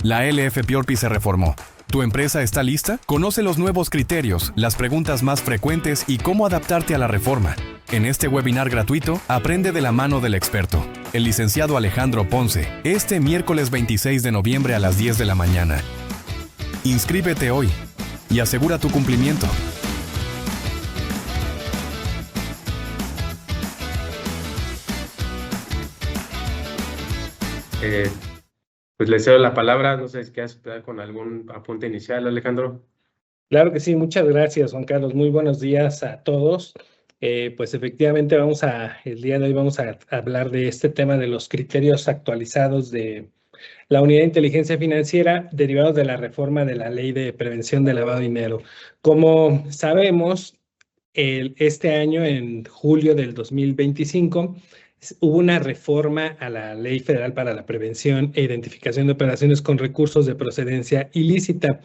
La LF Piorpi se reformó. ¿Tu empresa está lista? Conoce los nuevos criterios, las preguntas más frecuentes y cómo adaptarte a la reforma. En este webinar gratuito, aprende de la mano del experto, el licenciado Alejandro Ponce, este miércoles 26 de noviembre a las 10 de la mañana. Inscríbete hoy y asegura tu cumplimiento. Pues le cedo la palabra, no sé si quieres con algún apunte inicial, Alejandro. Claro que sí, muchas gracias, Juan Carlos. Muy buenos días a todos. Pues efectivamente el día de hoy vamos a hablar de este tema de los criterios actualizados de la Unidad de Inteligencia Financiera derivados de la reforma de la Ley de Prevención de Lavado de Dinero. Como sabemos, este año, en julio del 2025, hubo una reforma a la Ley Federal para la Prevención e Identificación de Operaciones con Recursos de Procedencia Ilícita.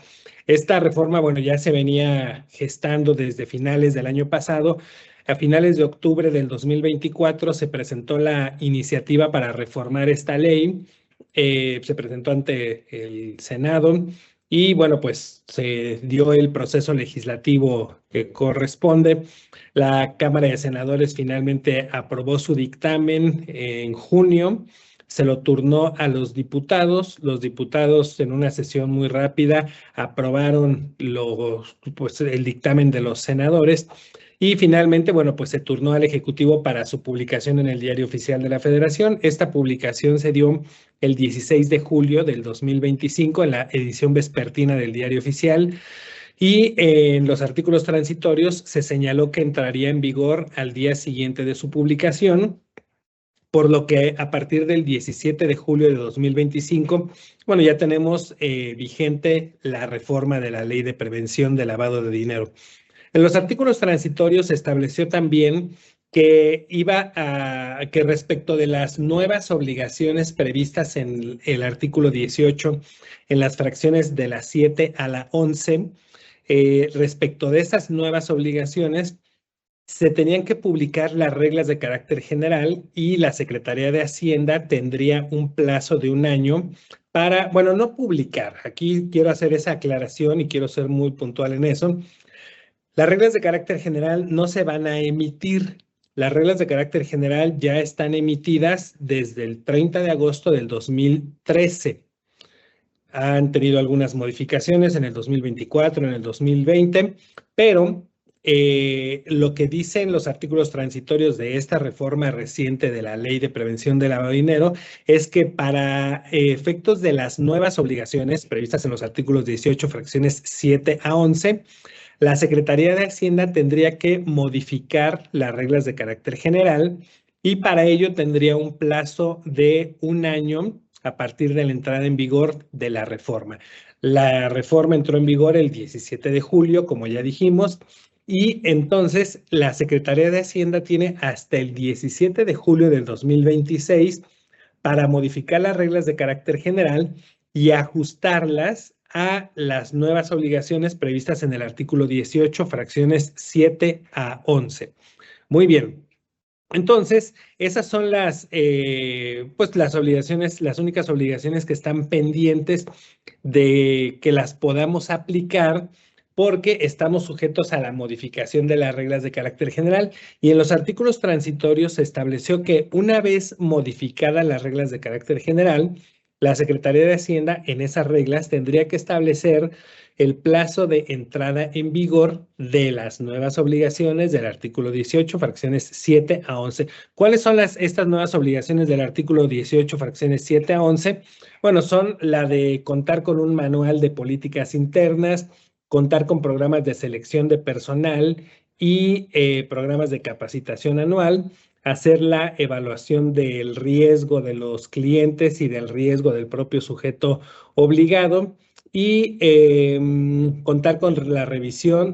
Esta reforma, bueno, ya se venía gestando desde finales del año pasado. A finales de octubre del 2024 se presentó la iniciativa para reformar esta ley. Se presentó ante el Senado y, bueno, pues se dio el proceso legislativo que corresponde. La Cámara de Senadores finalmente aprobó su dictamen en junio. Se lo turnó a los diputados. Los diputados, en una sesión muy rápida, aprobaron el dictamen de los senadores. Y finalmente, bueno, pues se turnó al Ejecutivo para su publicación en el Diario Oficial de la Federación. Esta publicación se dio el 16 de julio del 2025 en la edición vespertina del Diario Oficial. Y en los artículos transitorios se señaló que entraría en vigor al día siguiente de su publicación, por lo que a partir del 17 de julio de 2025, bueno, ya tenemos vigente la reforma de la Ley de Prevención de Lavado de Dinero. En los artículos transitorios se estableció también que que respecto de las nuevas obligaciones previstas en el artículo 18, en las fracciones de la 7 a la 11, respecto de esas nuevas obligaciones, se tenían que publicar las reglas de carácter general y la Secretaría de Hacienda tendría un plazo de un año para, bueno, no publicar. Aquí quiero hacer esa aclaración y quiero ser muy puntual en eso. Las reglas de carácter general no se van a emitir. Las reglas de carácter general ya están emitidas desde el 30 de agosto del 2013. Han tenido algunas modificaciones en el 2024, en el 2020, pero lo que dicen los artículos transitorios de esta reforma reciente de la Ley de Prevención del Lavado de Dinero es que para efectos de las nuevas obligaciones previstas en los artículos 18, fracciones 7 a 11, la Secretaría de Hacienda tendría que modificar las reglas de carácter general y para ello tendría un plazo de un año a partir de la entrada en vigor de la reforma. La reforma entró en vigor el 17 de julio, como ya dijimos, y entonces la Secretaría de Hacienda tiene hasta el 17 de julio del 2026 para modificar las reglas de carácter general y ajustarlas a las nuevas obligaciones previstas en el artículo 18, fracciones 7 a 11. Muy bien. Entonces, esas son las obligaciones, las únicas obligaciones que están pendientes de que las podamos aplicar, porque estamos sujetos a la modificación de las reglas de carácter general. Y en los artículos transitorios se estableció que una vez modificadas las reglas de carácter general, la Secretaría de Hacienda en esas reglas tendría que establecer el plazo de entrada en vigor de las nuevas obligaciones del artículo 18, fracciones 7 a 11. ¿Cuáles son estas nuevas obligaciones del artículo 18, fracciones 7 a 11? Bueno, son la de contar con un manual de políticas internas, contar con programas de selección de personal y programas de capacitación anual, hacer la evaluación del riesgo de los clientes y del riesgo del propio sujeto obligado y contar con la revisión,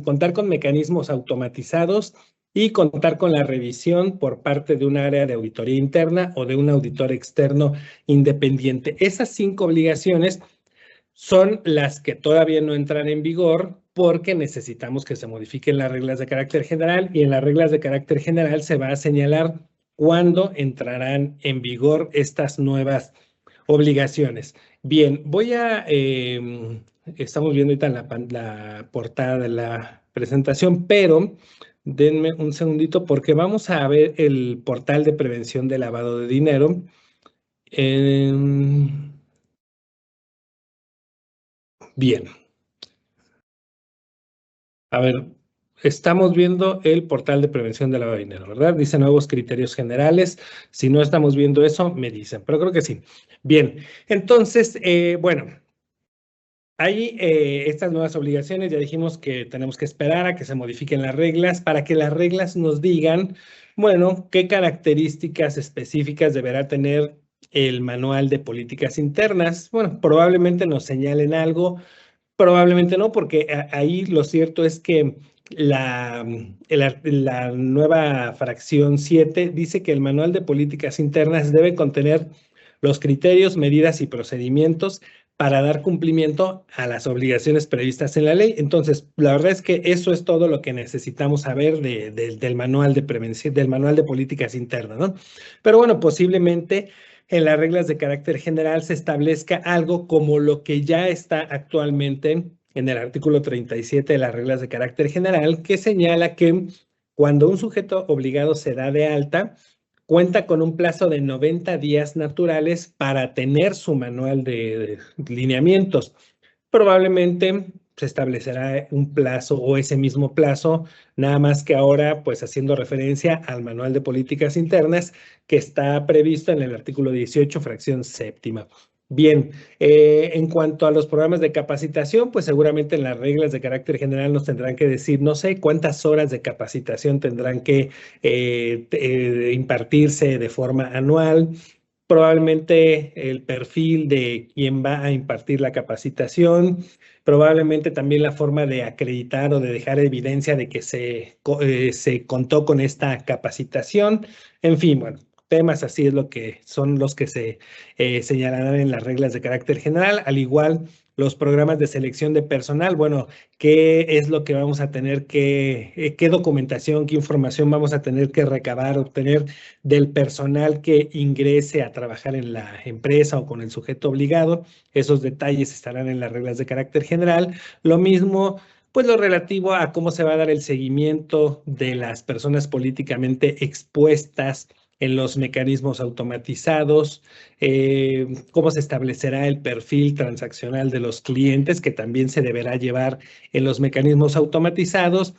contar con mecanismos automatizados y contar con la revisión por parte de un área de auditoría interna o de un auditor externo independiente. Esas 5 obligaciones son las que todavía no entran en vigor porque necesitamos que se modifiquen las reglas de carácter general y en las reglas de carácter general se va a señalar cuándo entrarán en vigor estas nuevas Obligaciones. Bien, estamos viendo ahorita la portada de la presentación, pero denme un segundito porque vamos a ver el portal de prevención de lavado de dinero. Bien. A ver, estamos viendo el portal de prevención de lavado de dinero, ¿verdad? Dice nuevos criterios generales. Si no estamos viendo eso, me dicen, pero creo que sí. Bien, entonces, bueno, hay estas nuevas obligaciones. Ya dijimos que tenemos que esperar a que se modifiquen las reglas para que las reglas nos digan, bueno, qué características específicas deberá tener el manual de políticas internas. Bueno, probablemente nos señalen algo. Probablemente no, porque ahí lo cierto es que la nueva fracción 7 dice que el manual de políticas internas debe contener los criterios, medidas y procedimientos para dar cumplimiento a las obligaciones previstas en la ley. Entonces, la verdad es que eso es todo lo que necesitamos saber del manual de prevención, del manual de políticas internas, ¿no? Pero bueno, posiblemente en las reglas de carácter general se establezca algo como lo que ya está actualmente en el artículo 37 de las reglas de carácter general, que señala que cuando un sujeto obligado se da de alta, cuenta con un plazo de 90 días naturales para tener su manual de lineamientos. Probablemente se establecerá un plazo o ese mismo plazo, nada más que ahora, pues haciendo referencia al manual de políticas internas que está previsto en el artículo 18, fracción séptima. Bien, en cuanto a los programas de capacitación, pues seguramente en las reglas de carácter general nos tendrán que decir, no sé cuántas horas de capacitación tendrán que impartirse de forma anual. Probablemente el perfil de quien va a impartir la capacitación, probablemente también la forma de acreditar o de dejar evidencia de que se contó con esta capacitación. En fin, bueno, temas así es lo que son los que se señalarán en las reglas de carácter general, al igual los programas de selección de personal. Bueno, ¿qué es lo que vamos a tener qué documentación, qué información vamos a tener que recabar, obtener del personal que ingrese a trabajar en la empresa o con el sujeto obligado? Esos detalles estarán en las reglas de carácter general. Lo mismo, pues lo relativo a cómo se va a dar el seguimiento de las personas políticamente expuestas en los mecanismos automatizados, cómo se establecerá el perfil transaccional de los clientes, que también se deberá llevar en los mecanismos automatizados.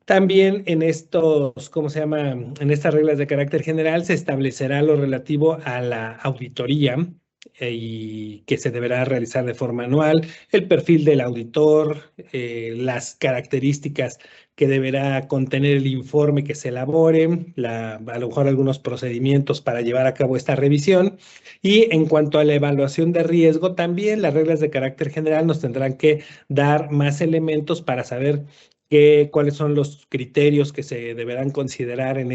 También en estos, ¿cómo se llama? En estas reglas de carácter general se establecerá lo relativo a la auditoría y que se deberá realizar de forma anual, el perfil del auditor, las características que deberá contener el informe que se elabore, a lo mejor algunos procedimientos para llevar a cabo esta revisión. Y en cuanto a la evaluación de riesgo, también las reglas de carácter general nos tendrán que dar más elementos para saber cuáles son los criterios que se deberán considerar en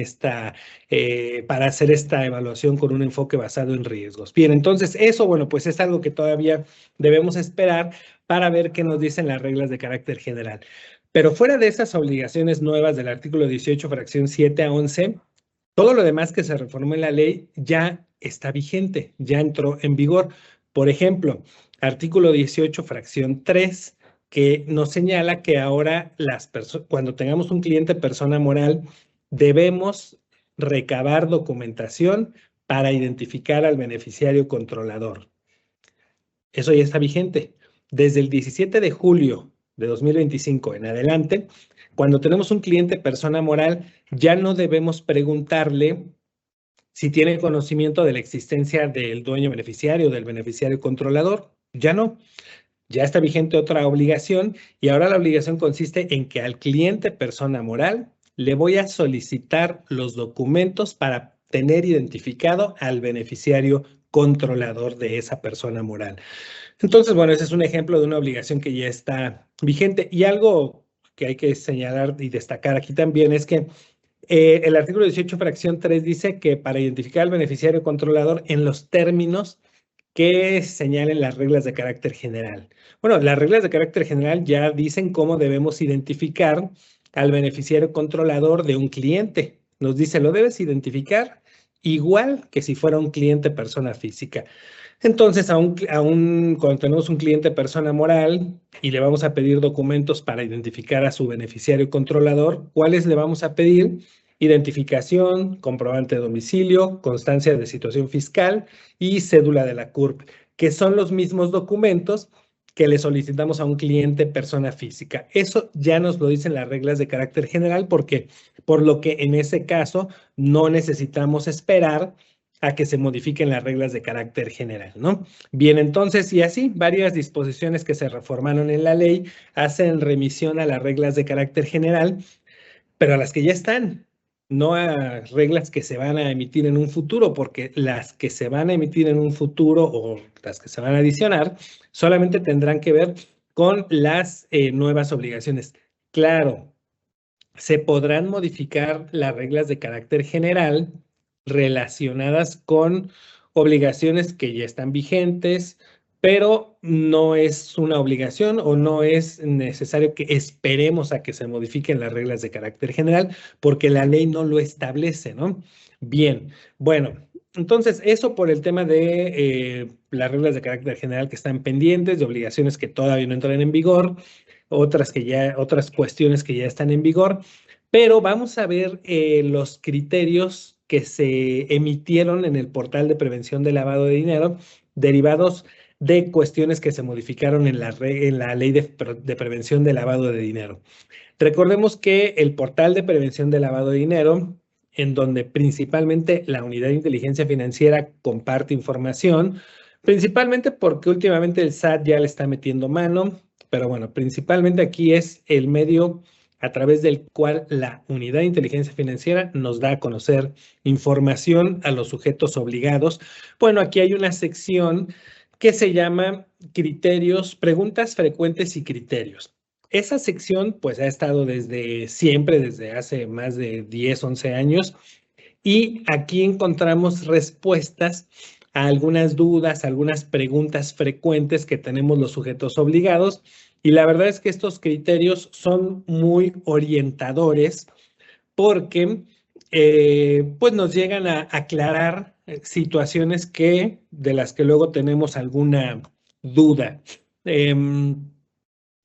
para hacer esta evaluación con un enfoque basado en riesgos. Bien, entonces eso, bueno, pues es algo que todavía debemos esperar para ver qué nos dicen las reglas de carácter general. Pero fuera de esas obligaciones nuevas del artículo 18, fracción 7 a 11, todo lo demás que se reformó en la ley ya está vigente, ya entró en vigor. Por ejemplo, artículo 18, fracción 3, que nos señala que ahora cuando tengamos un cliente persona moral, debemos recabar documentación para identificar al beneficiario controlador. Eso ya está vigente. Desde el 17 de julio de 2025 en adelante, cuando tenemos un cliente persona moral, ya no debemos preguntarle si tiene conocimiento de la existencia del dueño beneficiario, del beneficiario controlador. Ya no. Ya está vigente otra obligación y ahora la obligación consiste en que al cliente persona moral le voy a solicitar los documentos para tener identificado al beneficiario controlador de esa persona moral. Entonces, bueno, ese es un ejemplo de una obligación que ya está vigente. Y algo que hay que señalar y destacar aquí también es que el artículo 18, fracción 3 dice que para identificar al beneficiario controlador en los términos que señalen las reglas de carácter general. Bueno, las reglas de carácter general ya dicen cómo debemos identificar al beneficiario controlador de un cliente. Nos dice, lo debes identificar igual que si fuera un cliente persona física. Entonces, cuando tenemos un cliente persona moral y le vamos a pedir documentos para identificar a su beneficiario controlador, ¿cuáles le vamos a pedir? Identificación, comprobante de domicilio, constancia de situación fiscal y cédula de la CURP, que son los mismos documentos que le solicitamos a un cliente persona física. Eso ya nos lo dicen las reglas de carácter general, porque por lo que en ese caso no necesitamos esperar a que se modifiquen las reglas de carácter general, ¿no? Bien, entonces, y así, varias disposiciones que se reformaron en la ley hacen remisión a las reglas de carácter general, pero a las que ya están, no a reglas que se van a emitir en un futuro, porque las que se van a emitir en un futuro o las que se van a adicionar solamente tendrán que ver con las nuevas obligaciones. Claro, se podrán modificar las reglas de carácter general relacionadas con obligaciones que ya están vigentes, pero no es una obligación o no es necesario que esperemos a que se modifiquen las reglas de carácter general, porque la ley no lo establece, ¿no? Bien, bueno, entonces eso por el tema de las reglas de carácter general que están pendientes, de obligaciones que todavía no entran en vigor, otras cuestiones que ya están en vigor, pero vamos a ver los criterios que se emitieron en el portal de prevención de lavado de dinero, derivados de cuestiones que se modificaron en la ley de prevención de lavado de dinero. Recordemos que el portal de prevención de lavado de dinero, en donde principalmente la Unidad de Inteligencia Financiera comparte información, principalmente porque últimamente el SAT ya le está metiendo mano, pero bueno, principalmente aquí es el medio a través del cual la Unidad de Inteligencia Financiera nos da a conocer información a los sujetos obligados. Bueno, aquí hay una sección que se llama criterios, preguntas frecuentes y criterios. Esa sección pues ha estado desde siempre, desde hace más de 10, 11 años, y aquí encontramos respuestas a algunas dudas, algunas preguntas frecuentes que tenemos los sujetos obligados, y la verdad es que estos criterios son muy orientadores porque pues nos llegan a aclarar situaciones de las que luego tenemos alguna duda.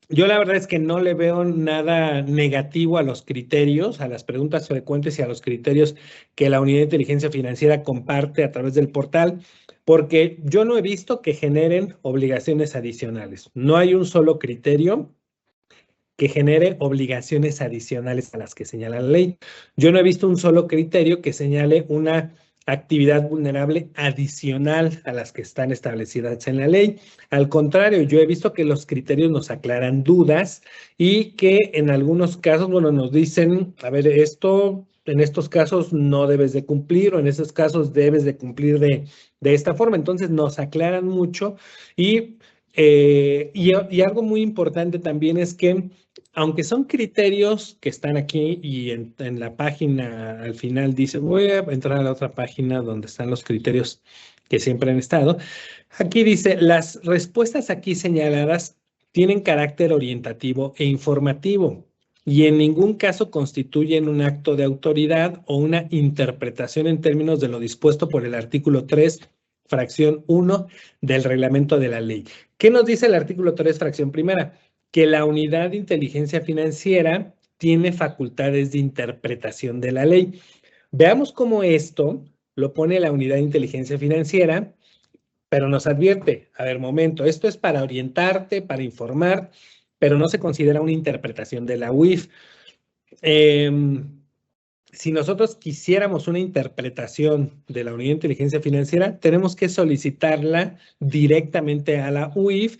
Yo la verdad es que no le veo nada negativo a los criterios, a las preguntas frecuentes y a los criterios que la Unidad de Inteligencia Financiera comparte a través del portal, porque yo no he visto que generen obligaciones adicionales. No hay un solo criterio que genere obligaciones adicionales a las que señala la ley. Yo no he visto un solo criterio que señale una actividad vulnerable adicional a las que están establecidas en la ley. Al contrario, yo he visto que los criterios nos aclaran dudas y que en algunos casos, bueno, nos dicen, a ver, esto en estos casos no debes de cumplir o en esos casos debes de cumplir de esta forma. Entonces nos aclaran mucho y algo muy importante también es que aunque son criterios que están aquí y en la página al final dice, voy a entrar a la otra página donde están los criterios que siempre han estado. Aquí dice, las respuestas aquí señaladas tienen carácter orientativo e informativo y en ningún caso constituyen un acto de autoridad o una interpretación en términos de lo dispuesto por el artículo 3, fracción 1 del reglamento de la ley. ¿Qué nos dice el artículo 3, fracción primera? Que la Unidad de Inteligencia Financiera tiene facultades de interpretación de la ley. Veamos cómo esto lo pone la Unidad de Inteligencia Financiera, pero nos advierte, a ver, momento, esto es para orientarte, para informar, pero no se considera una interpretación de la UIF. Si nosotros quisiéramos una interpretación de la Unidad de Inteligencia Financiera, tenemos que solicitarla directamente a la UIF,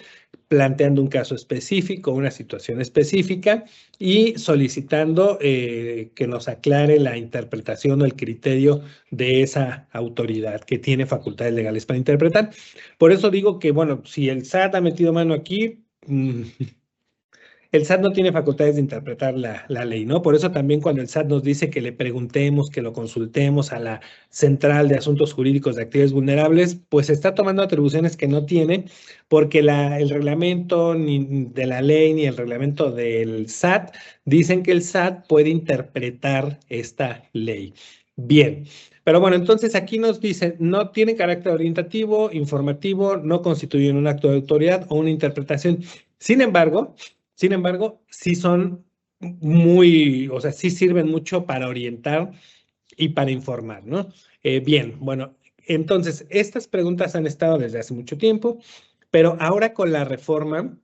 planteando un caso específico, una situación específica y solicitando que nos aclare la interpretación o el criterio de esa autoridad que tiene facultades legales para interpretar. Por eso digo que, bueno, si el SAT ha metido mano aquí, el SAT no tiene facultades de interpretar la ley, ¿no? Por eso también cuando el SAT nos dice que le preguntemos, que lo consultemos a la Central de Asuntos Jurídicos de Actividades Vulnerables, pues está tomando atribuciones que no tiene, porque el reglamento ni de la ley ni el reglamento del SAT dicen que el SAT puede interpretar esta ley. Bien, Pero bueno, entonces aquí nos dice, no tiene carácter orientativo, informativo, no constituyen un acto de autoridad o una interpretación. Sin embargo, sí son muy, o sea, sí sirven mucho para orientar y para informar, ¿no? Bien, bueno, entonces estas preguntas han estado desde hace mucho tiempo, pero ahora con la reforma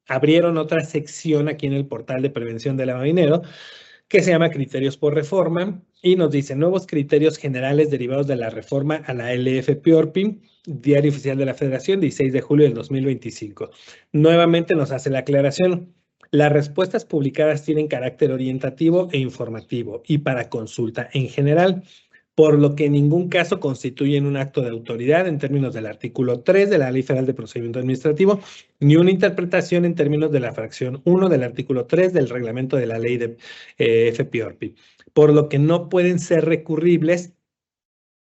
abrieron otra sección aquí en el portal de prevención del lavado de dinero que se llama Criterios por Reforma y nos dice nuevos criterios generales derivados de la reforma a la LFPORPI, Diario Oficial de la Federación, 16 de julio del 2025. Nuevamente nos hace la aclaración. Las respuestas publicadas tienen carácter orientativo e informativo y para consulta en general, por lo que en ningún caso constituyen un acto de autoridad en términos del artículo 3 de la Ley Federal de Procedimiento Administrativo, ni una interpretación en términos de la fracción 1 del artículo 3 del reglamento de la ley de FPORPI, por lo que no pueden ser recurribles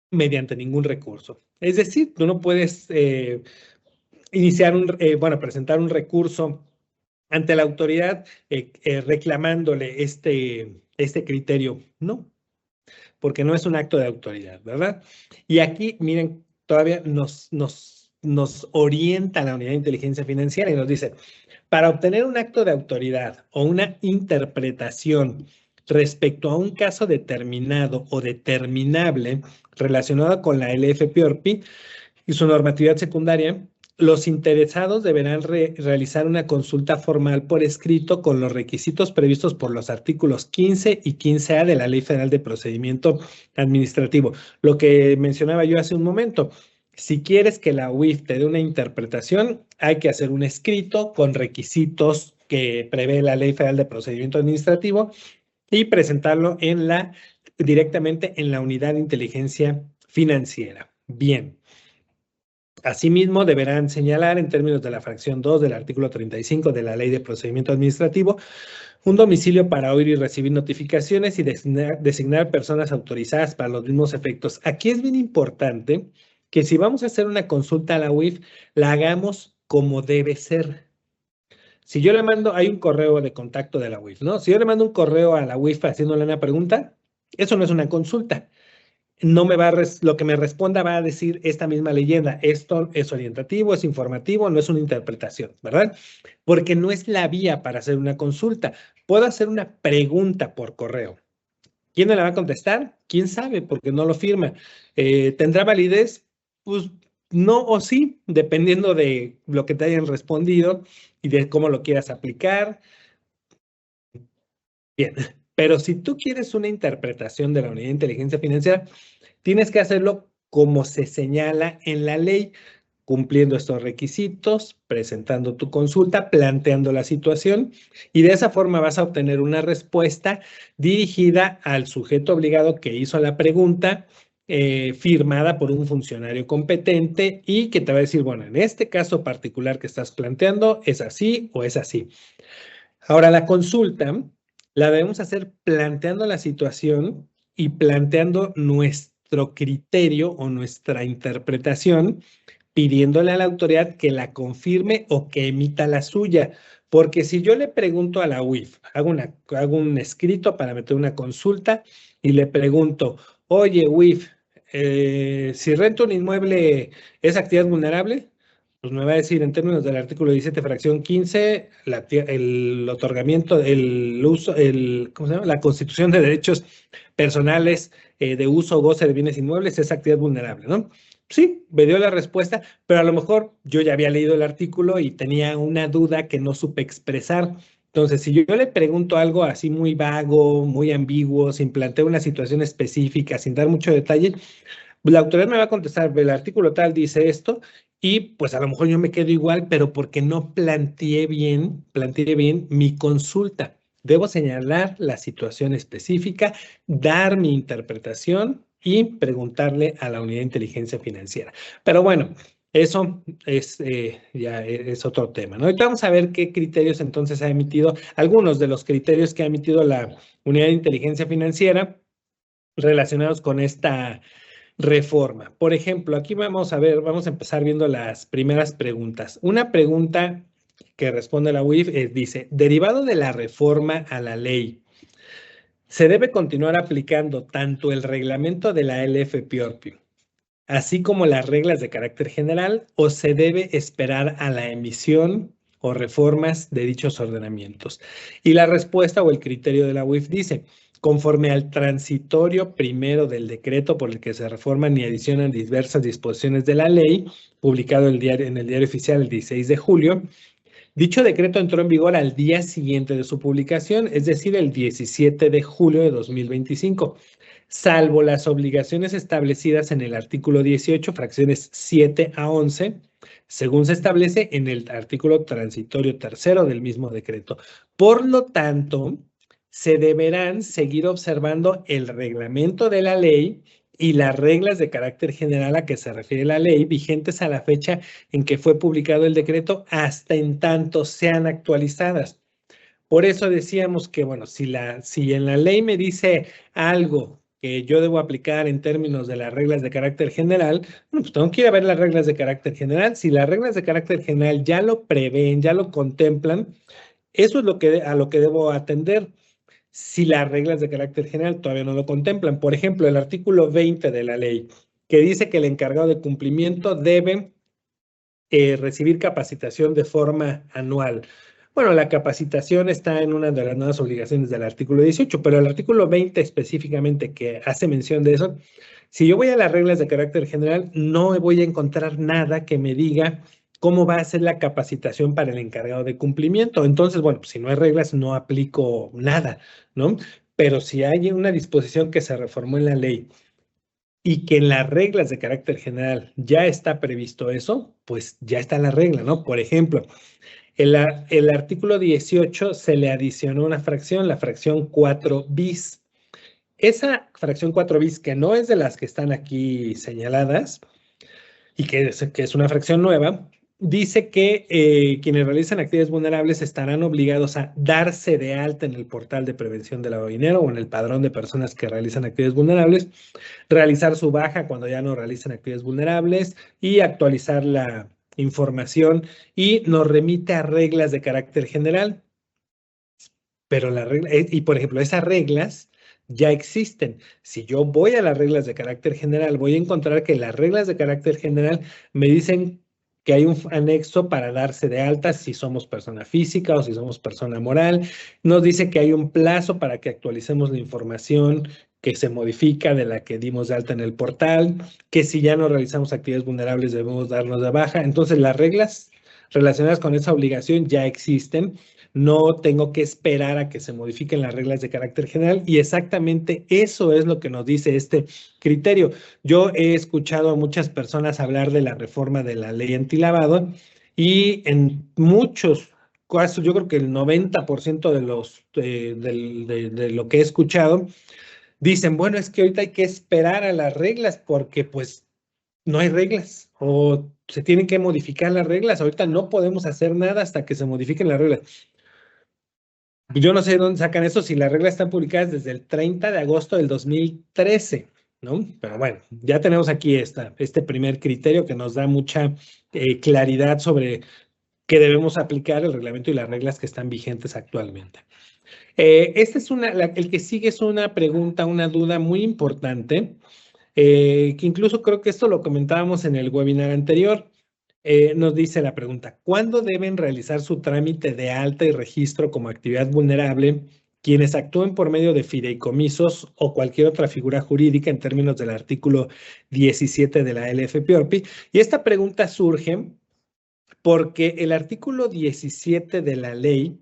mediante ningún recurso. Es decir, tú no puedes presentar un recurso ante la autoridad reclamándole este criterio. No, porque no es un acto de autoridad, ¿verdad? Y aquí, miren, todavía nos orienta la Unidad de Inteligencia Financiera y nos dice, para obtener un acto de autoridad o una interpretación respecto a un caso determinado o determinable relacionado con la LFPORPI y su normatividad secundaria, los interesados deberán realizar una consulta formal por escrito con los requisitos previstos por los artículos 15 y 15A de la Ley Federal de Procedimiento Administrativo. Lo que mencionaba yo hace un momento. Si quieres que la UIF te dé una interpretación, hay que hacer un escrito con requisitos que prevé la Ley Federal de Procedimiento Administrativo y presentarlo directamente en la Unidad de Inteligencia Financiera. Bien. Asimismo, deberán señalar en términos de la fracción 2 del artículo 35 de la Ley de Procedimiento Administrativo un domicilio para oír y recibir notificaciones y designar personas autorizadas para los mismos efectos. Aquí es bien importante que si vamos a hacer una consulta a la UIF, la hagamos como debe ser. Si yo le mando, hay un correo de contacto de la UIF, ¿no? Si yo le mando un correo a la UIF haciéndole una pregunta, eso no es una consulta. No me va lo que me responda va a decir esta misma leyenda. Esto es orientativo, es informativo, no es una interpretación, ¿verdad? Porque no es la vía para hacer una consulta. Puedo hacer una pregunta por correo. ¿Quién me la va a contestar? ¿Quién sabe? Porque no lo firma. ¿Tendrá validez? Pues no o sí, dependiendo de lo que te hayan respondido y de cómo lo quieras aplicar. Bien, pero si tú quieres una interpretación de la Unidad de Inteligencia Financiera, tienes que hacerlo como se señala en la ley, cumpliendo estos requisitos, presentando tu consulta, planteando la situación y de esa forma vas a obtener una respuesta dirigida al sujeto obligado que hizo la pregunta, firmada por un funcionario competente y que te va a decir, bueno, en este caso particular que estás planteando, ¿es así o es así? Ahora, la consulta la debemos hacer planteando la situación y planteando nuestro criterio o nuestra interpretación, pidiéndole a la autoridad que la confirme o que emita la suya. Porque si yo le pregunto a la UIF, hago un escrito para meter una consulta y le pregunto, oye UIF, si rento un inmueble, ¿es actividad vulnerable? Pues me va a decir en términos del artículo 17, fracción 15, el otorgamiento, el uso, ¿cómo se llama? La constitución de derechos personales de uso o goce de bienes inmuebles es actividad vulnerable, ¿no? Sí, me dio la respuesta, pero a lo mejor yo ya había leído el artículo y tenía una duda que no supe expresar. Entonces, si yo le pregunto algo así muy vago, muy ambiguo, sin plantear una situación específica, sin dar mucho detalle, la autoridad me va a contestar, el artículo tal dice esto, y pues a lo mejor yo me quedo igual, pero porque no planteé bien mi consulta. Debo señalar la situación específica, dar mi interpretación y preguntarle a la Unidad de Inteligencia Financiera. Pero bueno, eso ya es otro tema, ¿no? Ahorita vamos a ver qué criterios entonces ha emitido, algunos de los criterios que ha emitido la Unidad de Inteligencia Financiera relacionados con esta reforma. Por ejemplo, aquí vamos a empezar viendo las primeras preguntas. Una pregunta que responde la UIF dice, derivado de la reforma a la ley Se debe continuar aplicando tanto el reglamento de la LFPORPI, así como las reglas de carácter general, o se debe esperar a la emisión o reformas de dichos ordenamientos. Y la respuesta o el criterio de la UIF dice, conforme al transitorio primero del decreto por el que se reforman y adicionan diversas disposiciones de la ley, publicado en el Diario Oficial el 16 de julio, dicho decreto entró en vigor al día siguiente de su publicación, es decir, el 17 de julio de 2025, salvo las obligaciones establecidas en el artículo 18, fracciones 7 a 11, según se establece en el artículo transitorio tercero del mismo decreto. Por lo tanto, se deberán seguir observando el reglamento de la ley y las reglas de carácter general a que se refiere la ley, vigentes a la fecha en que fue publicado el decreto, hasta en tanto sean actualizadas. Por eso decíamos que, bueno, si en la ley me dice algo que yo debo aplicar en términos de las reglas de carácter general, bueno, pues tengo que ir a ver las reglas de carácter general. Si las reglas de carácter general ya lo prevén, ya lo contemplan, eso es a lo que debo atender. Si las reglas de carácter general todavía no lo contemplan. Por ejemplo, el artículo 20 de la ley, que dice que el encargado de cumplimiento debe recibir capacitación de forma anual. Bueno, la capacitación está en una de las nuevas obligaciones del artículo 18, pero el artículo 20 específicamente que hace mención de eso, si yo voy a las reglas de carácter general, no voy a encontrar nada que me diga cómo va a ser la capacitación para el encargado de cumplimiento. Entonces, bueno, pues si no hay reglas, no aplico nada, ¿no? Pero si hay una disposición que se reformó en la ley y que en las reglas de carácter general ya está previsto eso, pues ya está la regla, ¿no? Por ejemplo, el artículo 18 se le adicionó una fracción, la fracción 4 bis. Esa fracción 4 bis, que no es de las que están aquí señaladas, y que es una fracción nueva, dice que quienes realizan actividades vulnerables estarán obligados a darse de alta en el portal de prevención del lavado de dinero o en el padrón de personas que realizan actividades vulnerables, realizar su baja cuando ya no realizan actividades vulnerables y actualizar la información, y nos remite a reglas de carácter general. Pero la regla, y por ejemplo, esas reglas ya existen. Si yo voy a las reglas de carácter general, voy a encontrar que las reglas de carácter general me dicen que hay un anexo para darse de alta si somos persona física o si somos persona moral. Nos dice que hay un plazo para que actualicemos la información que se modifica de la que dimos de alta en el portal, que si ya no realizamos actividades vulnerables debemos darnos de baja. Entonces, las reglas relacionadas con esa obligación ya existen. No tengo que esperar a que se modifiquen las reglas de carácter general, y exactamente eso es lo que nos dice este criterio. Yo he escuchado a muchas personas hablar de la reforma de la ley antilavado y en muchos casos, yo creo que el 90% de lo que he escuchado, dicen, bueno, es que ahorita hay que esperar a las reglas porque pues no hay reglas o se tienen que modificar las reglas. Ahorita no podemos hacer nada hasta que se modifiquen las reglas. Yo no sé de dónde sacan eso si las reglas están publicadas desde el 30 de agosto del 2013, ¿no? Pero bueno, ya tenemos aquí este primer criterio que nos da mucha claridad sobre qué debemos aplicar, el reglamento y las reglas que están vigentes actualmente. El que sigue es una pregunta, una duda muy importante, que incluso creo que esto lo comentábamos en el webinar anterior. Nos dice la pregunta, ¿cuándo deben realizar su trámite de alta y registro como actividad vulnerable quienes actúen por medio de fideicomisos o cualquier otra figura jurídica en términos del artículo 17 de la LFPORPI? Y esta pregunta surge porque el artículo 17 de la ley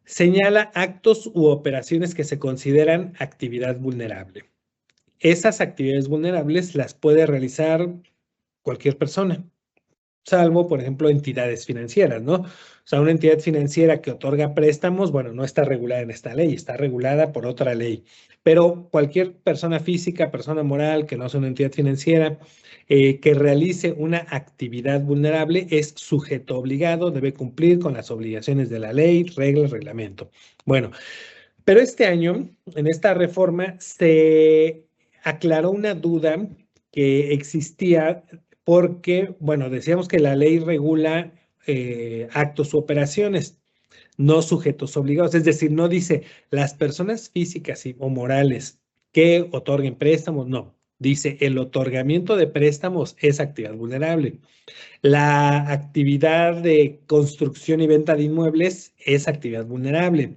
señala actos u operaciones que se consideran actividad vulnerable. Esas actividades vulnerables las puede realizar cualquier persona, salvo, por ejemplo, entidades financieras, ¿no? O sea, una entidad financiera que otorga préstamos, bueno, no está regulada en esta ley, está regulada por otra ley. Pero cualquier persona física, persona moral que no sea una entidad financiera, que realice una actividad vulnerable es sujeto obligado, debe cumplir con las obligaciones de la ley, reglas, reglamento. Bueno, pero este año, en esta reforma, se aclaró una duda que existía porque, bueno, decíamos que la ley regula actos u operaciones, no sujetos obligados. Es decir, no dice las personas físicas o morales que otorguen préstamos, no. Dice el otorgamiento de préstamos es actividad vulnerable. La actividad de construcción y venta de inmuebles es actividad vulnerable.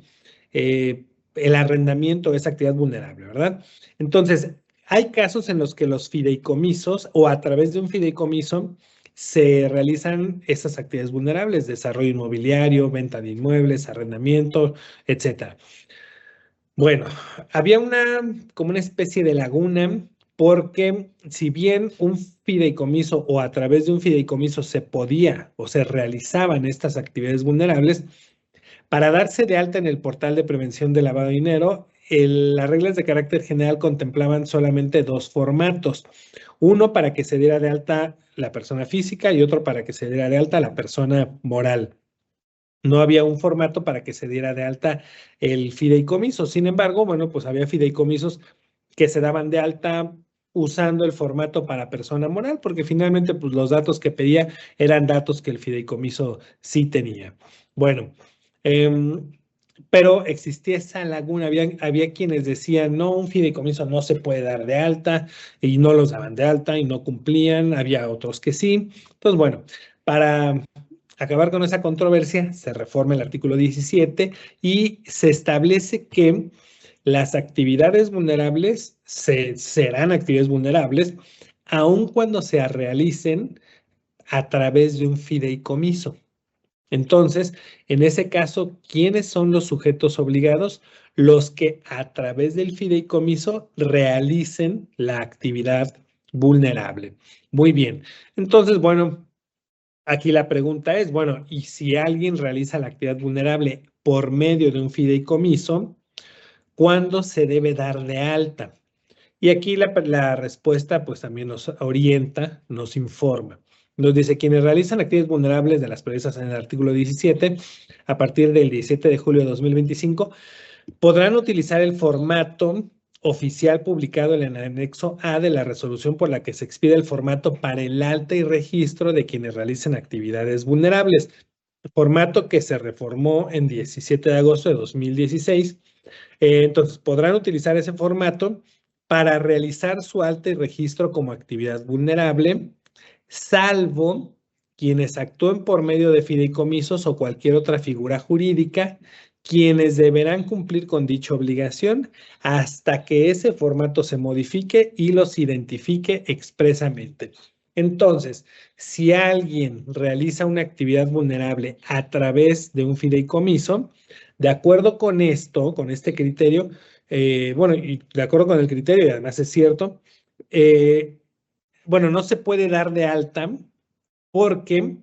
El arrendamiento es actividad vulnerable, ¿verdad? Entonces, hay casos en los que los fideicomisos o a través de un fideicomiso se realizan esas actividades vulnerables, desarrollo inmobiliario, venta de inmuebles, arrendamiento, etcétera. Bueno, había como una especie de laguna, porque si bien un fideicomiso o a través de un fideicomiso se podía o se realizaban estas actividades vulnerables, para darse de alta en el portal de prevención de lavado de dinero, las reglas de carácter general contemplaban solamente dos formatos. Uno para que se diera de alta la persona física y otro para que se diera de alta la persona moral. No había un formato para que se diera de alta el fideicomiso. Sin embargo, bueno, pues había fideicomisos que se daban de alta usando el formato para persona moral, porque finalmente pues los datos que pedía eran datos que el fideicomiso sí tenía. Bueno, pero existía esa laguna, había quienes decían, no, un fideicomiso no se puede dar de alta, y no los daban de alta y no cumplían, había otros que sí. Entonces, bueno, para acabar con esa controversia, se reforma el artículo 17 y se establece que las actividades vulnerables serán actividades vulnerables aun cuando se realicen a través de un fideicomiso. Entonces, en ese caso, ¿quiénes son los sujetos obligados? Los que a través del fideicomiso realicen la actividad vulnerable. Muy bien. Entonces, bueno, aquí la pregunta es, bueno, ¿y si alguien realiza la actividad vulnerable por medio de un fideicomiso, cuándo se debe dar de alta? Y aquí la respuesta pues también nos orienta, nos informa. Nos dice, quienes realizan actividades vulnerables de las previstas en el artículo 17, a partir del 17 de julio de 2025, podrán utilizar el formato oficial publicado en el anexo A de la resolución por la que se expide el formato para el alta y registro de quienes realicen actividades vulnerables. Formato que se reformó en 17 de agosto de 2016. Entonces, podrán utilizar ese formato para realizar su alta y registro como actividad vulnerable, salvo quienes actúen por medio de fideicomisos o cualquier otra figura jurídica, quienes deberán cumplir con dicha obligación hasta que ese formato se modifique y los identifique expresamente. Entonces, si alguien realiza una actividad vulnerable a través de un fideicomiso, de acuerdo con esto, con este criterio, bueno, y de acuerdo con el criterio, y además es cierto, bueno, no se puede dar de alta porque,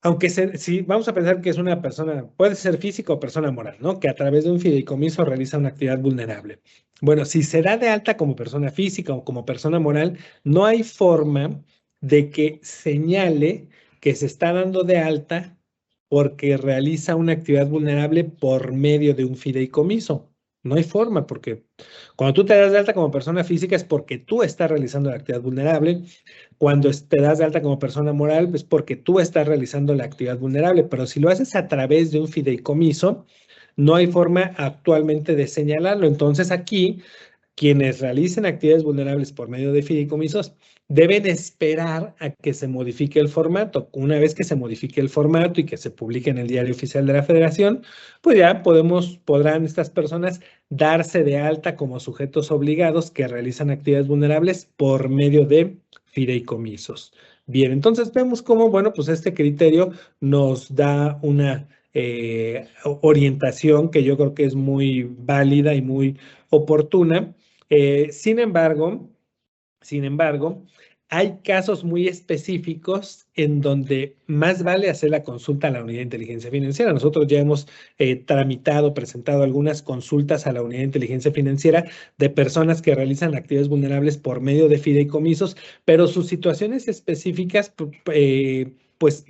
aunque si vamos a pensar que es una persona, puede ser física o persona moral, ¿no? Que a través de un fideicomiso realiza una actividad vulnerable. Bueno, si se da de alta como persona física o como persona moral, no hay forma de que señale que se está dando de alta porque realiza una actividad vulnerable por medio de un fideicomiso. No hay forma, porque cuando tú te das de alta como persona física es porque tú estás realizando la actividad vulnerable. Cuando te das de alta como persona moral es porque tú estás realizando la actividad vulnerable. Pero si lo haces a través de un fideicomiso, no hay forma actualmente de señalarlo. Entonces aquí, quienes realicen actividades vulnerables por medio de fideicomisos deben esperar a que se modifique el formato. Una vez que se modifique el formato y que se publique en el Diario Oficial de la Federación, pues ya podrán estas personas darse de alta como sujetos obligados que realizan actividades vulnerables por medio de fideicomisos. Bien, entonces vemos cómo, bueno, pues este criterio nos da una orientación que yo creo que es muy válida y muy oportuna. Sin embargo, hay casos muy específicos en donde más vale hacer la consulta a la Unidad de Inteligencia Financiera. Nosotros ya hemos presentado algunas consultas a la Unidad de Inteligencia Financiera de personas que realizan actividades vulnerables por medio de fideicomisos, pero sus situaciones específicas pues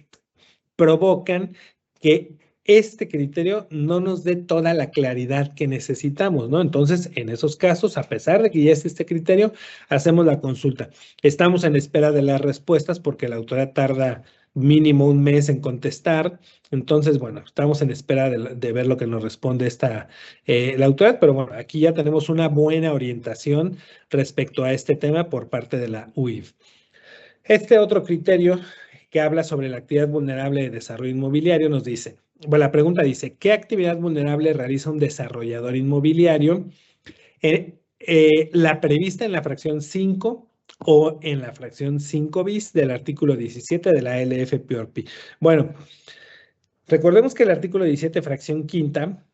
provocan que este criterio no nos dé toda la claridad que necesitamos, ¿no? Entonces, en esos casos, a pesar de que ya es este criterio, hacemos la consulta. Estamos en espera de las respuestas porque la autoridad tarda mínimo un mes en contestar. Entonces, bueno, estamos en espera de ver lo que nos responde la autoridad, pero bueno, aquí ya tenemos una buena orientación respecto a este tema por parte de la UIF. Este otro criterio que habla sobre la actividad vulnerable de desarrollo inmobiliario nos dice, bueno, la pregunta dice, ¿qué actividad vulnerable realiza un desarrollador inmobiliario? La prevista en la fracción 5 o en la fracción 5 bis del artículo 17 de la LFPORPI. Bueno, recordemos que el artículo 17, fracción quinta,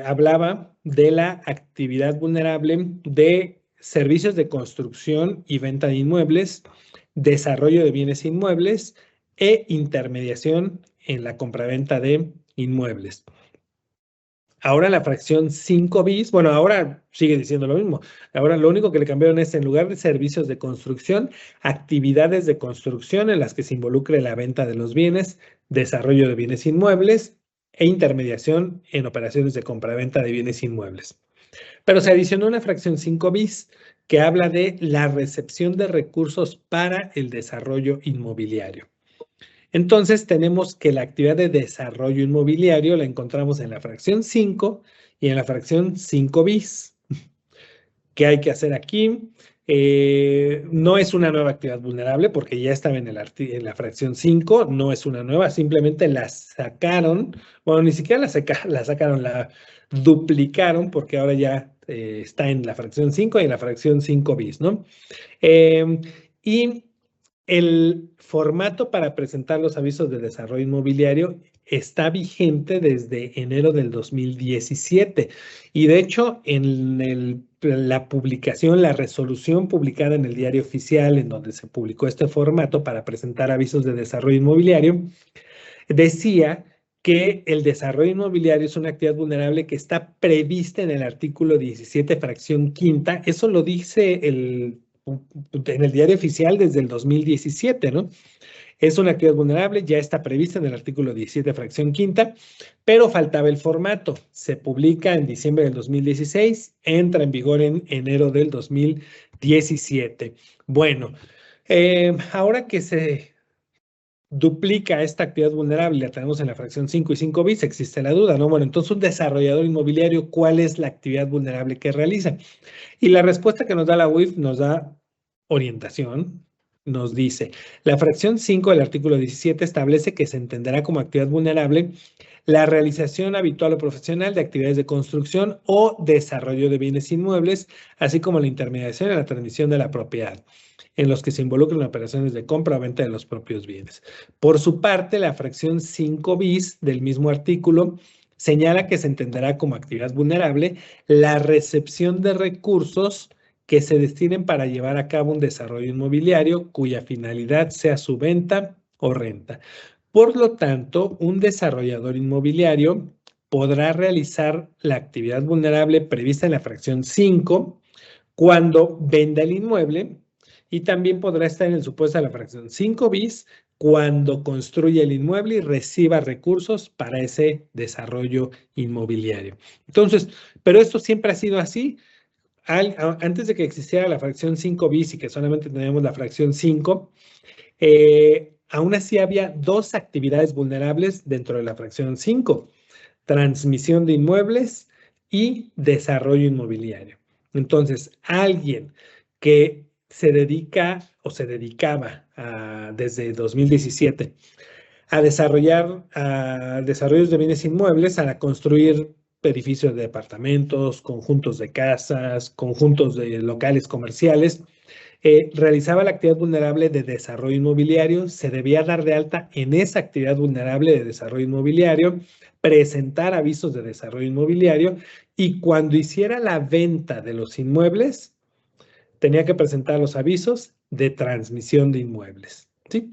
hablaba de la actividad vulnerable de servicios de construcción y venta de inmuebles, desarrollo de bienes inmuebles e intermediación en la compraventa de inmuebles. Ahora la fracción 5 bis, bueno, ahora sigue diciendo lo mismo. Ahora lo único que le cambiaron es, en lugar de servicios de construcción, actividades de construcción en las que se involucre la venta de los bienes, desarrollo de bienes inmuebles e intermediación en operaciones de compraventa de bienes inmuebles. Pero se adicionó una fracción 5 bis que habla de la recepción de recursos para el desarrollo inmobiliario. Entonces tenemos que la actividad de desarrollo inmobiliario la encontramos en la fracción 5 y en la fracción 5 bis. ¿Qué hay que hacer aquí? No es una nueva actividad vulnerable porque ya estaba en la fracción 5, no es una nueva, simplemente la sacaron, bueno, ni siquiera la sacaron, la duplicaron porque ahora ya está en la fracción 5 y en la fracción 5 bis, ¿no? Y el formato para presentar los avisos de desarrollo inmobiliario está vigente desde enero del 2017 y de hecho en la publicación, la resolución publicada en el Diario Oficial en donde se publicó este formato para presentar avisos de desarrollo inmobiliario, decía que el desarrollo inmobiliario es una actividad vulnerable que está prevista en el artículo 17, fracción quinta. Eso lo dice en el Diario Oficial desde el 2017, ¿no? Es una actividad vulnerable, ya está prevista en el artículo 17, fracción quinta, pero faltaba el formato. Se publica en diciembre del 2016, entra en vigor en enero del 2017. Bueno, ahora que se duplica esta actividad vulnerable, la tenemos en la fracción 5 y 5 bis, existe la duda, ¿no? Bueno, entonces un desarrollador inmobiliario, ¿cuál es la actividad vulnerable que realiza? Y la respuesta que nos da la UIF nos da orientación, nos dice, la fracción 5 del artículo 17 establece que se entenderá como actividad vulnerable la realización habitual o profesional de actividades de construcción o desarrollo de bienes inmuebles, así como la intermediación y la transmisión de la propiedad, en los que se involucran operaciones de compra o venta de los propios bienes. Por su parte, la fracción 5 bis del mismo artículo señala que se entenderá como actividad vulnerable la recepción de recursos que se destinen para llevar a cabo un desarrollo inmobiliario cuya finalidad sea su venta o renta. Por lo tanto, un desarrollador inmobiliario podrá realizar la actividad vulnerable prevista en la fracción 5 cuando venda el inmueble y también podrá estar en el supuesto de la fracción 5 bis cuando construya el inmueble y reciba recursos para ese desarrollo inmobiliario. Entonces, pero esto siempre ha sido así. Antes de que existiera la fracción 5 bis y que solamente teníamos la fracción 5, aún así había dos actividades vulnerables dentro de la fracción 5, transmisión de inmuebles y desarrollo inmobiliario. Entonces, alguien que se dedica o se dedicaba desde 2017 a desarrollar desarrollos de bienes inmuebles, a construir edificios de departamentos, conjuntos de casas, conjuntos de locales comerciales, realizaba la actividad vulnerable de desarrollo inmobiliario, se debía dar de alta en esa actividad vulnerable de desarrollo inmobiliario, presentar avisos de desarrollo inmobiliario y cuando hiciera la venta de los inmuebles, tenía que presentar los avisos de transmisión de inmuebles, ¿sí?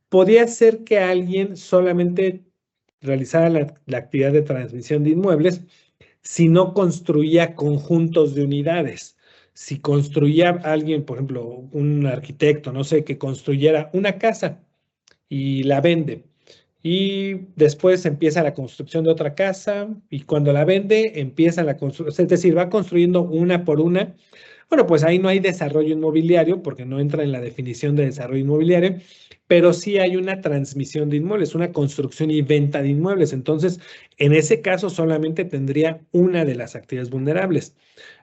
Podía ser que alguien solamente realizara la actividad de transmisión de inmuebles si no construía conjuntos de unidades. Si construía alguien, por ejemplo, un arquitecto, no sé, que construyera una casa y la vende. Y después empieza la construcción de otra casa y cuando la vende empieza la construcción, es decir, va construyendo una por una Bueno, pues ahí no hay desarrollo inmobiliario porque no entra en la definición de desarrollo inmobiliario, pero sí hay una transmisión de inmuebles, una construcción y venta de inmuebles. Entonces, en ese caso solamente tendría una de las actividades vulnerables.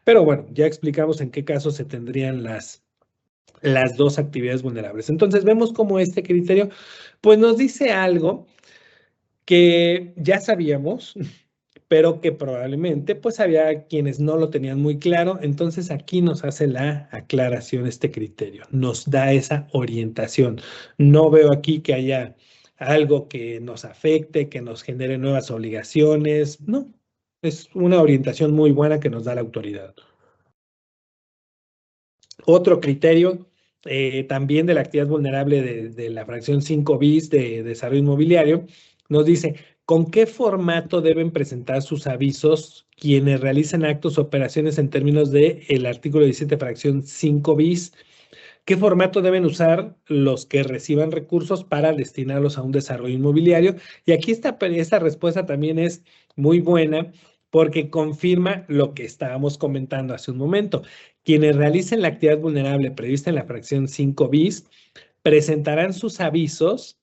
Pero bueno, ya explicamos en qué caso se tendrían las dos actividades vulnerables. Entonces, vemos cómo este criterio, pues nos dice algo que ya sabíamos, pero que probablemente pues había quienes no lo tenían muy claro. Entonces aquí nos hace la aclaración este criterio, nos da esa orientación. No veo aquí que haya algo que nos afecte, que nos genere nuevas obligaciones, no, es una orientación muy buena que nos da la autoridad. Otro criterio también de la actividad vulnerable de la fracción 5 bis de desarrollo inmobiliario nos dice con qué formato deben presentar sus avisos quienes realicen actos o operaciones en términos del artículo 17 fracción 5 bis. ¿Qué formato deben usar los que reciban recursos para destinarlos a un desarrollo inmobiliario? Y aquí esta respuesta también es muy buena porque confirma lo que estábamos comentando hace un momento. Quienes realicen la actividad vulnerable prevista en la fracción 5 bis presentarán sus avisos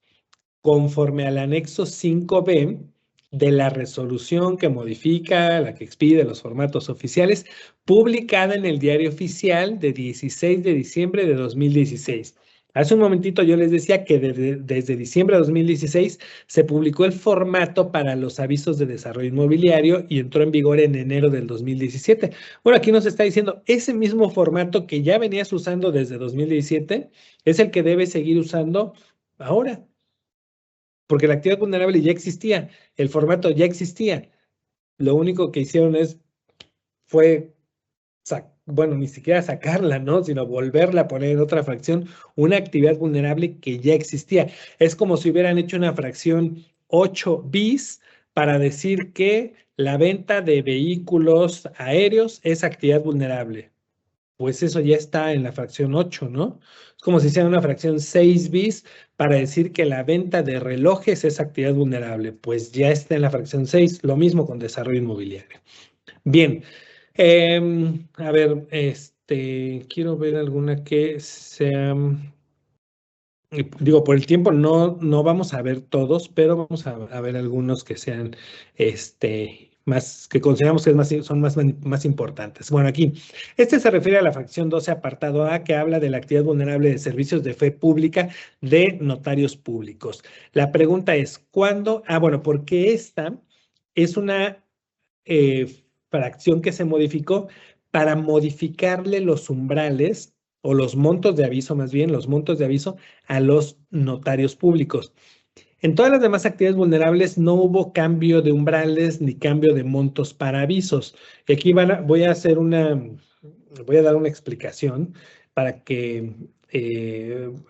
conforme al anexo 5B de la resolución que modifica, la que expide los formatos oficiales, publicada en el Diario Oficial de 16 de diciembre de 2016. Hace un momentito yo les decía que desde diciembre de 2016 se publicó el formato para los avisos de desarrollo inmobiliario y entró en vigor en enero del 2017. Bueno, aquí nos está diciendo ese mismo formato que ya venías usando desde 2017 es el que debes seguir usando ahora. Porque la actividad vulnerable ya existía, el formato ya existía. Lo único que hicieron fue, bueno, ni siquiera sacarla, ¿no? Sino volverla a poner en otra fracción, una actividad vulnerable que ya existía. Es como si hubieran hecho una fracción 8 bis para decir que la venta de vehículos aéreos es actividad vulnerable. Pues eso ya está en la fracción 8, ¿no? Es como si hicieran una fracción 6 bis para decir que la venta de relojes es actividad vulnerable. Pues ya está en la fracción 6, lo mismo con desarrollo inmobiliario. Bien, a ver, quiero ver alguna que sea, digo, por el tiempo no vamos a ver todos, pero vamos a ver algunos que sean, más, que consideramos que son más importantes. Bueno, aquí, se refiere a la fracción 12, apartado A, que habla de la actividad vulnerable de servicios de fe pública de notarios públicos. La pregunta es, ¿cuándo? Bueno, porque esta es una fracción que se modificó para modificarle los umbrales o los montos de aviso, más bien, los montos de aviso a los notarios públicos. En todas las demás actividades vulnerables no hubo cambio de umbrales ni cambio de montos para avisos. Y aquí voy a dar una explicación para que,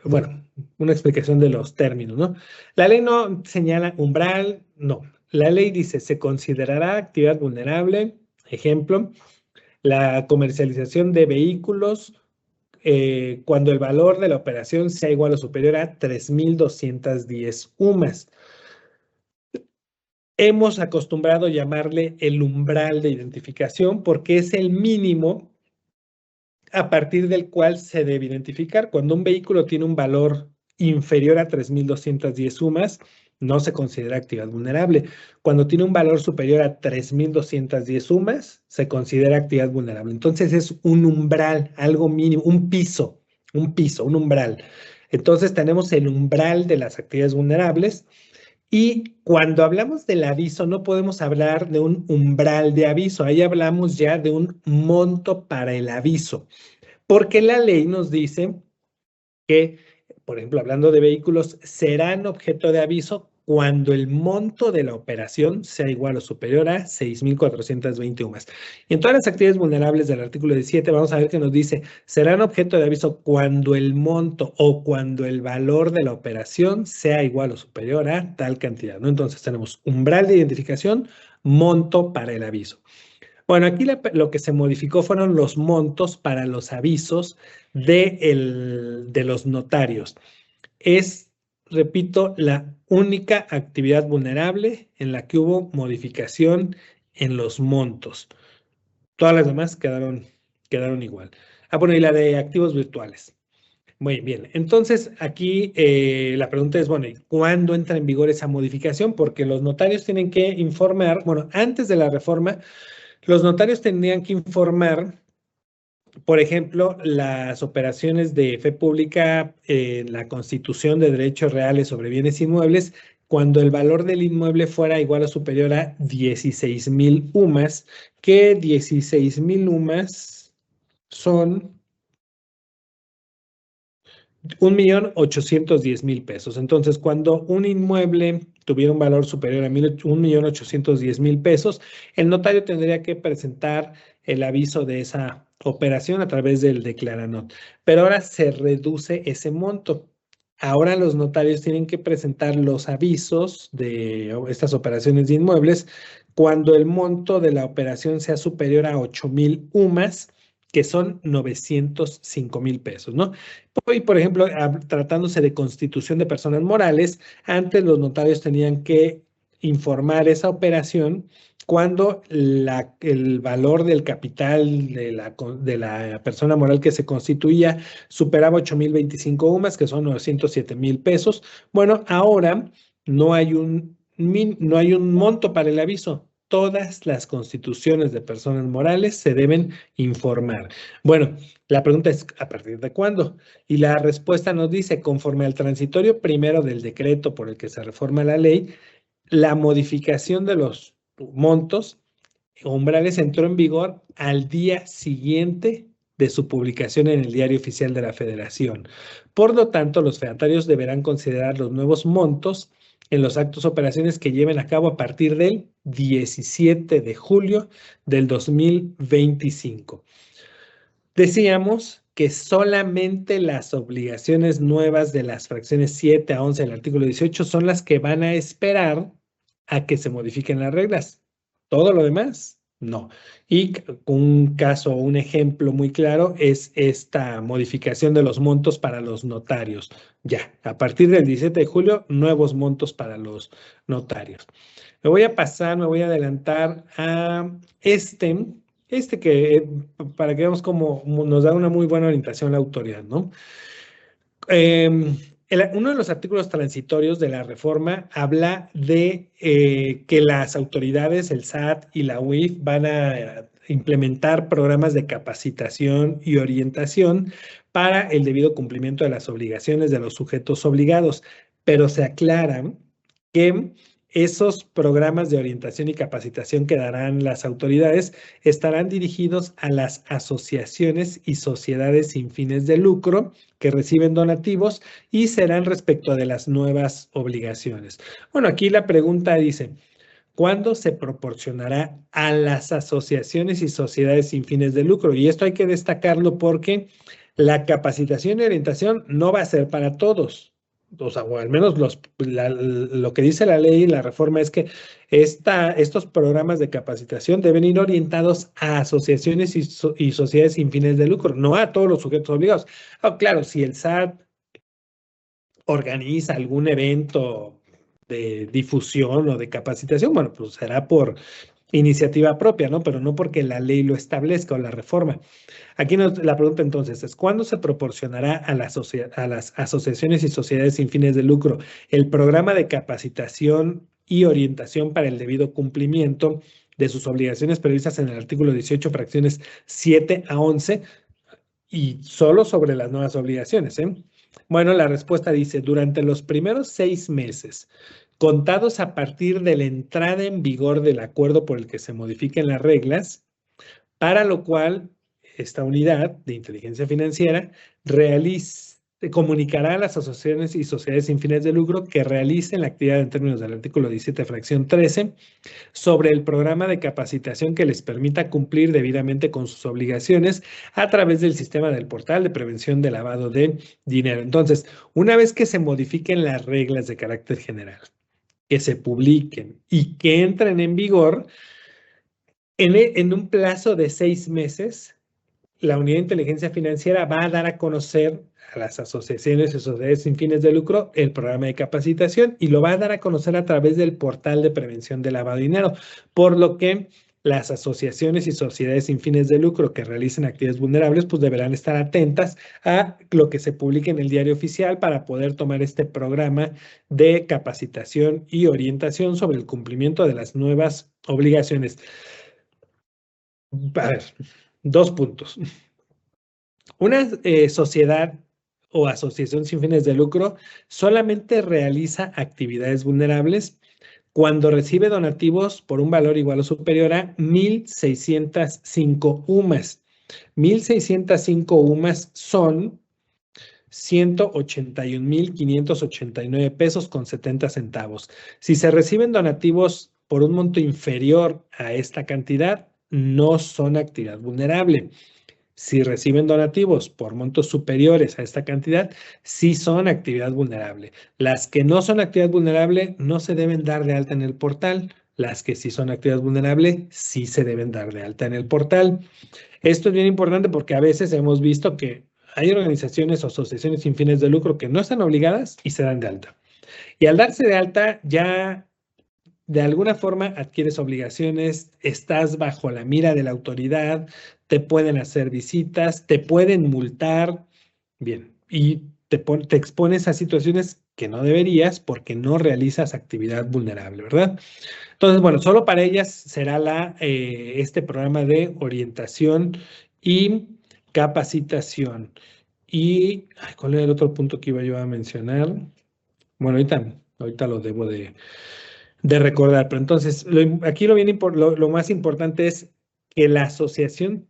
bueno, una explicación de los términos, ¿no? La ley no señala umbral, no. La ley dice, se considerará actividad vulnerable, ejemplo, la comercialización de vehículos cuando el valor de la operación sea igual o superior a 3,210 UMAS. Hemos acostumbrado llamarle el umbral de identificación porque es el mínimo a partir del cual se debe identificar. Cuando un vehículo tiene un valor inferior a 3,210 UMAS, no se considera actividad vulnerable. Cuando tiene un valor superior a 3,210 UMAS, se considera actividad vulnerable. Entonces es un umbral, algo mínimo, un piso, un umbral. Entonces tenemos el umbral de las actividades vulnerables y cuando hablamos del aviso no podemos hablar de un umbral de aviso, ahí hablamos ya de un monto para el aviso, porque la ley nos dice que, por ejemplo, hablando de vehículos, serán objeto de aviso cuando el monto de la operación sea igual o superior a 6,420 UMAS. Y en todas las actividades vulnerables del artículo 17 vamos a ver que nos dice, serán objeto de aviso cuando el monto o cuando el valor de la operación sea igual o superior a tal cantidad, ¿no? Entonces tenemos umbral de identificación, monto para el aviso. Bueno, aquí lo que se modificó fueron los montos para los avisos de los notarios. Es, repito, la única actividad vulnerable en la que hubo modificación en los montos. Todas las demás quedaron igual. Bueno, y la de activos virtuales. Muy bien, entonces aquí la pregunta es, bueno, ¿y cuándo entra en vigor esa modificación? Porque los notarios tienen que informar, bueno, antes de la reforma, los notarios tendrían que informar, por ejemplo, las operaciones de fe pública en la constitución de derechos reales sobre bienes inmuebles, cuando el valor del inmueble fuera igual o superior a 16,000 UMAS, que 16,000 UMAS son 1,810,000 pesos. Entonces, cuando un inmueble tuviera un valor superior a 1,810,000 pesos, el notario tendría que presentar el aviso de esa operación a través del declaranot. Pero ahora se reduce ese monto. Ahora los notarios tienen que presentar los avisos de estas operaciones de inmuebles cuando el monto de la operación sea superior a 8,000 UMAS, que son 905,000 pesos, ¿no? Y, por ejemplo, tratándose de constitución de personas morales, antes los notarios tenían que informar esa operación cuando el valor del capital de la persona moral que se constituía superaba 8,025 UMAS, que son 907,000 pesos. Bueno, ahora no hay un monto para el aviso. Todas las constituciones de personas morales se deben informar. Bueno, la pregunta es, ¿a partir de cuándo? Y la respuesta nos dice, conforme al transitorio primero del decreto por el que se reforma la ley, la modificación de los montos umbrales entró en vigor al día siguiente de su publicación en el Diario Oficial de la Federación. Por lo tanto, los fedatarios deberán considerar los nuevos montos en los actos o operaciones que lleven a cabo a partir del 17 de julio del 2025. Decíamos que solamente las obligaciones nuevas de las fracciones 7 a 11 del artículo 18 son las que van a esperar a que se modifiquen las reglas. Todo lo demás, no. Y un caso, un ejemplo muy claro es esta modificación de los montos para los notarios. Ya, a partir del 17 de julio, nuevos montos para los notarios. Me voy a adelantar a que para que veamos cómo nos da una muy buena orientación la autoridad, ¿no? Uno de los artículos transitorios de la reforma habla de que las autoridades, el SAT y la UIF, van a implementar programas de capacitación y orientación para el debido cumplimiento de las obligaciones de los sujetos obligados, pero se aclara que esos programas de orientación y capacitación que darán las autoridades estarán dirigidos a las asociaciones y sociedades sin fines de lucro que reciben donativos y serán respecto de las nuevas obligaciones. Bueno, aquí la pregunta dice, ¿cuándo se proporcionará a las asociaciones y sociedades sin fines de lucro? Y esto hay que destacarlo porque la capacitación y orientación no va a ser para todos. O sea, o al menos lo que dice la ley y la reforma es que estos programas de capacitación deben ir orientados a asociaciones y sociedades sin fines de lucro, no a todos los sujetos obligados. Claro, si el SAT organiza algún evento de difusión o de capacitación, bueno, pues será por iniciativa propia, ¿no? Pero no porque la ley lo establezca o la reforma. Aquí la pregunta entonces es, ¿cuándo se proporcionará a las asociaciones y sociedades sin fines de lucro el programa de capacitación y orientación para el debido cumplimiento de sus obligaciones previstas en el artículo 18, fracciones 7 a 11, y solo sobre las nuevas obligaciones, ¿eh? Bueno, la respuesta dice, durante los primeros 6 meses, contados a partir de la entrada en vigor del acuerdo por el que se modifiquen las reglas, para lo cual esta unidad de inteligencia financiera comunicará a las asociaciones y sociedades sin fines de lucro que realicen la actividad en términos del artículo 17, fracción 13, sobre el programa de capacitación que les permita cumplir debidamente con sus obligaciones a través del sistema del portal de prevención de lavado de dinero. Entonces, una vez que se modifiquen las reglas de carácter general, que se publiquen y que entren en vigor, en un plazo de 6 meses, la Unidad de Inteligencia Financiera va a dar a conocer a las asociaciones y sociedades sin fines de lucro el programa de capacitación y lo va a dar a conocer a través del portal de prevención de lavado de dinero, por lo que las asociaciones y sociedades sin fines de lucro que realicen actividades vulnerables, pues deberán estar atentas a lo que se publique en el diario oficial para poder tomar este programa de capacitación y orientación sobre el cumplimiento de las nuevas obligaciones. A ver, 2 puntos. Una sociedad o asociación sin fines de lucro solamente realiza actividades vulnerables cuando recibe donativos por un valor igual o superior a 1,605 UMAS. 1,605 UMAS son 181,589 pesos con 70 centavos. Si se reciben donativos por un monto inferior a esta cantidad, no son actividad vulnerable. Si reciben donativos por montos superiores a esta cantidad, sí son actividad vulnerable. Las que no son actividad vulnerable no se deben dar de alta en el portal. Las que sí son actividad vulnerable sí se deben dar de alta en el portal. Esto es bien importante porque a veces hemos visto que hay organizaciones o asociaciones sin fines de lucro que no están obligadas y se dan de alta. Y al darse de alta ya de alguna forma adquieres obligaciones, estás bajo la mira de la autoridad, te pueden hacer visitas, te pueden multar, bien, y te expones a situaciones que no deberías porque no realizas actividad vulnerable, ¿verdad? Entonces, bueno, solo para ellas será este programa de orientación y capacitación. Y, ¿cuál era el otro punto que iba yo a mencionar? Bueno, ahorita lo debo de recordar, pero entonces aquí lo más importante es que la asociación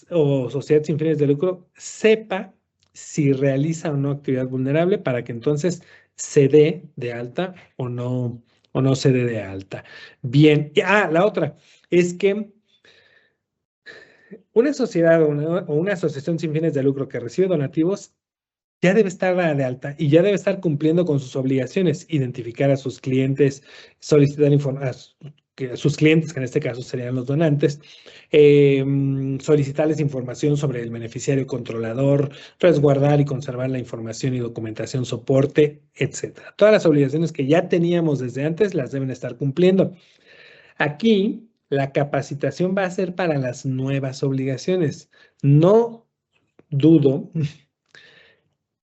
o sociedad sin fines de lucro sepa si realiza o no actividad vulnerable para que entonces se dé de alta o no se dé de alta. Bien, la otra es que una sociedad o una asociación sin fines de lucro que recibe donativos ya debe estar de alta y ya debe estar cumpliendo con sus obligaciones, identificar a sus clientes, solicitar información a sus clientes, que en este caso serían los donantes, solicitarles información sobre el beneficiario controlador, resguardar y conservar la información y documentación, soporte, etcétera. Todas las obligaciones que ya teníamos desde antes las deben estar cumpliendo. Aquí, la capacitación va a ser para las nuevas obligaciones. No dudo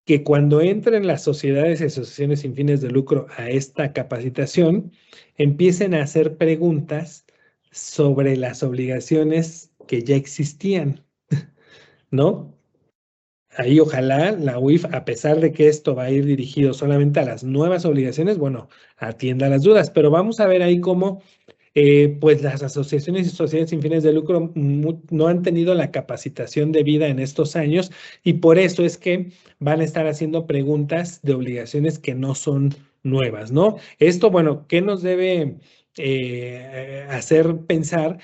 que cuando entren las sociedades y asociaciones sin fines de lucro a esta capacitación, empiecen a hacer preguntas sobre las obligaciones que ya existían, ¿no? Ahí ojalá la UIF, a pesar de que esto va a ir dirigido solamente a las nuevas obligaciones, bueno, atienda las dudas, pero vamos a ver ahí cómo pues las asociaciones y sociedades sin fines de lucro no han tenido la capacitación debida en estos años y por eso es que van a estar haciendo preguntas de obligaciones que no son nuevas, ¿no? Esto, bueno, ¿qué nos debe hacer pensar?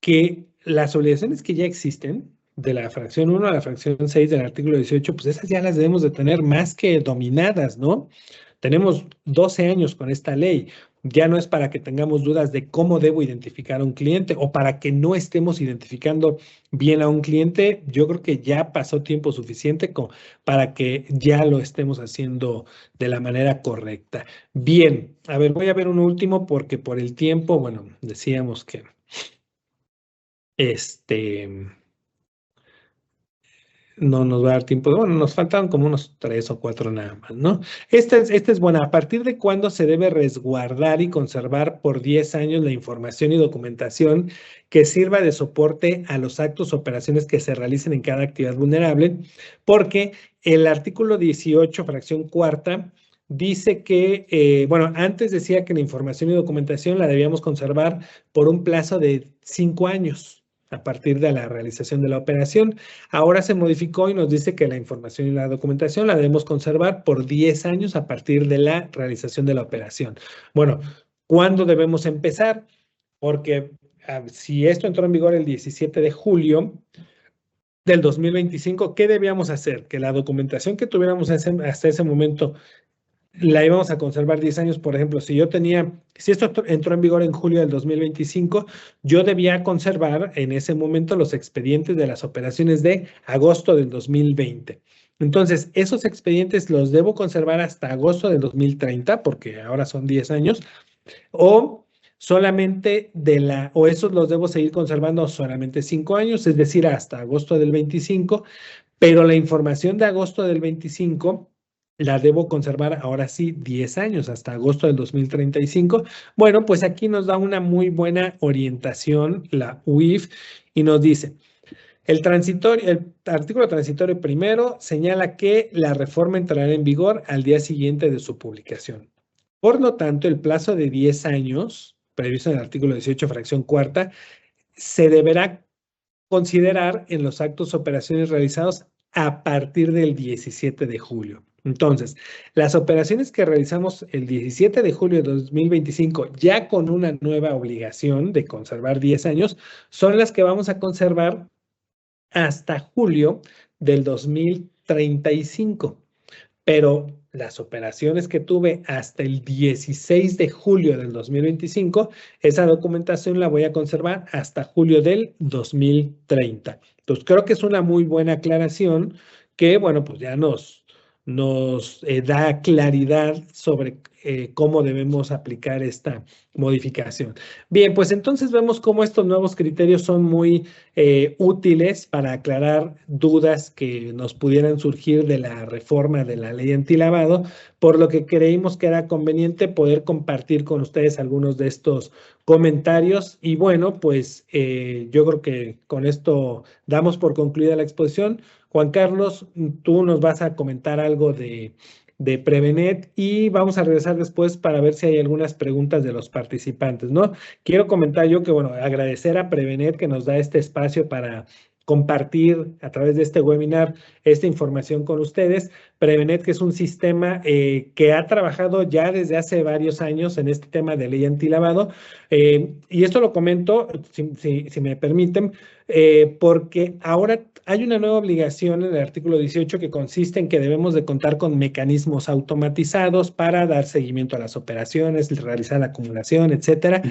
Que las obligaciones que ya existen, de la fracción 1 a la fracción 6 del artículo 18, pues esas ya las debemos de tener más que dominadas, ¿no? Tenemos 12 años con esta ley. Ya no es para que tengamos dudas de cómo debo identificar a un cliente o para que no estemos identificando bien a un cliente. Yo creo que ya pasó tiempo suficiente para que ya lo estemos haciendo de la manera correcta. Bien, a ver, voy a ver un último porque por el tiempo, bueno, decíamos que no nos va a dar tiempo. Bueno, nos faltan como unos 3 o 4 nada más, ¿no? Esta es buena. ¿A partir de cuándo se debe resguardar y conservar por 10 años la información y documentación que sirva de soporte a los actos o operaciones que se realicen en cada actividad vulnerable? Porque el artículo 18, fracción cuarta, dice que, bueno, antes decía que la información y documentación la debíamos conservar por un plazo de 5 años a partir de la realización de la operación. Ahora se modificó y nos dice que la información y la documentación la debemos conservar por 10 años a partir de la realización de la operación. Bueno, ¿cuándo debemos empezar? Porque si esto entró en vigor el 17 de julio del 2025, ¿qué debíamos hacer? Que la documentación que tuviéramos hasta ese momento la íbamos a conservar 10 años. Por ejemplo, si esto entró en vigor en julio del 2025, yo debía conservar en ese momento los expedientes de las operaciones de agosto del 2020. Entonces, esos expedientes los debo conservar hasta agosto del 2030, porque ahora son 10 años, o solamente o esos los debo seguir conservando solamente 5 años, es decir, hasta agosto del 25, pero la información de agosto del 25 la debo conservar ahora sí 10 años, hasta agosto del 2035. Bueno, pues aquí nos da una muy buena orientación la UIF y nos dice, el artículo transitorio primero señala que la reforma entrará en vigor al día siguiente de su publicación. Por lo tanto, el plazo de 10 años, previsto en el artículo 18, fracción cuarta, se deberá considerar en los actos operaciones realizados a partir del 17 de julio. Entonces, las operaciones que realizamos el 17 de julio de 2025, ya con una nueva obligación de conservar 10 años, son las que vamos a conservar hasta julio del 2035. Pero las operaciones que tuve hasta el 16 de julio del 2025, esa documentación la voy a conservar hasta julio del 2030. Entonces, creo que es una muy buena aclaración que, bueno, pues ya nos da claridad sobre cómo debemos aplicar esta modificación. Bien, pues entonces vemos cómo estos nuevos criterios son muy útiles para aclarar dudas que nos pudieran surgir de la reforma de la ley antilavado, por lo que creímos que era conveniente poder compartir con ustedes algunos de estos comentarios. Y bueno, pues yo creo que con esto damos por concluida la exposición. Juan Carlos, tú nos vas a comentar algo de Prevenet y vamos a regresar después para ver si hay algunas preguntas de los participantes, ¿no? Quiero comentar yo que, bueno, agradecer a Prevenet que nos da este espacio para compartir a través de este webinar esta información con ustedes. Prevenet, que es un sistema que ha trabajado ya desde hace varios años en este tema de ley antilavado. Y esto lo comento, si me permiten, porque ahora hay una nueva obligación en el artículo 18 que consiste en que debemos de contar con mecanismos automatizados para dar seguimiento a las operaciones, realizar la acumulación, etcétera.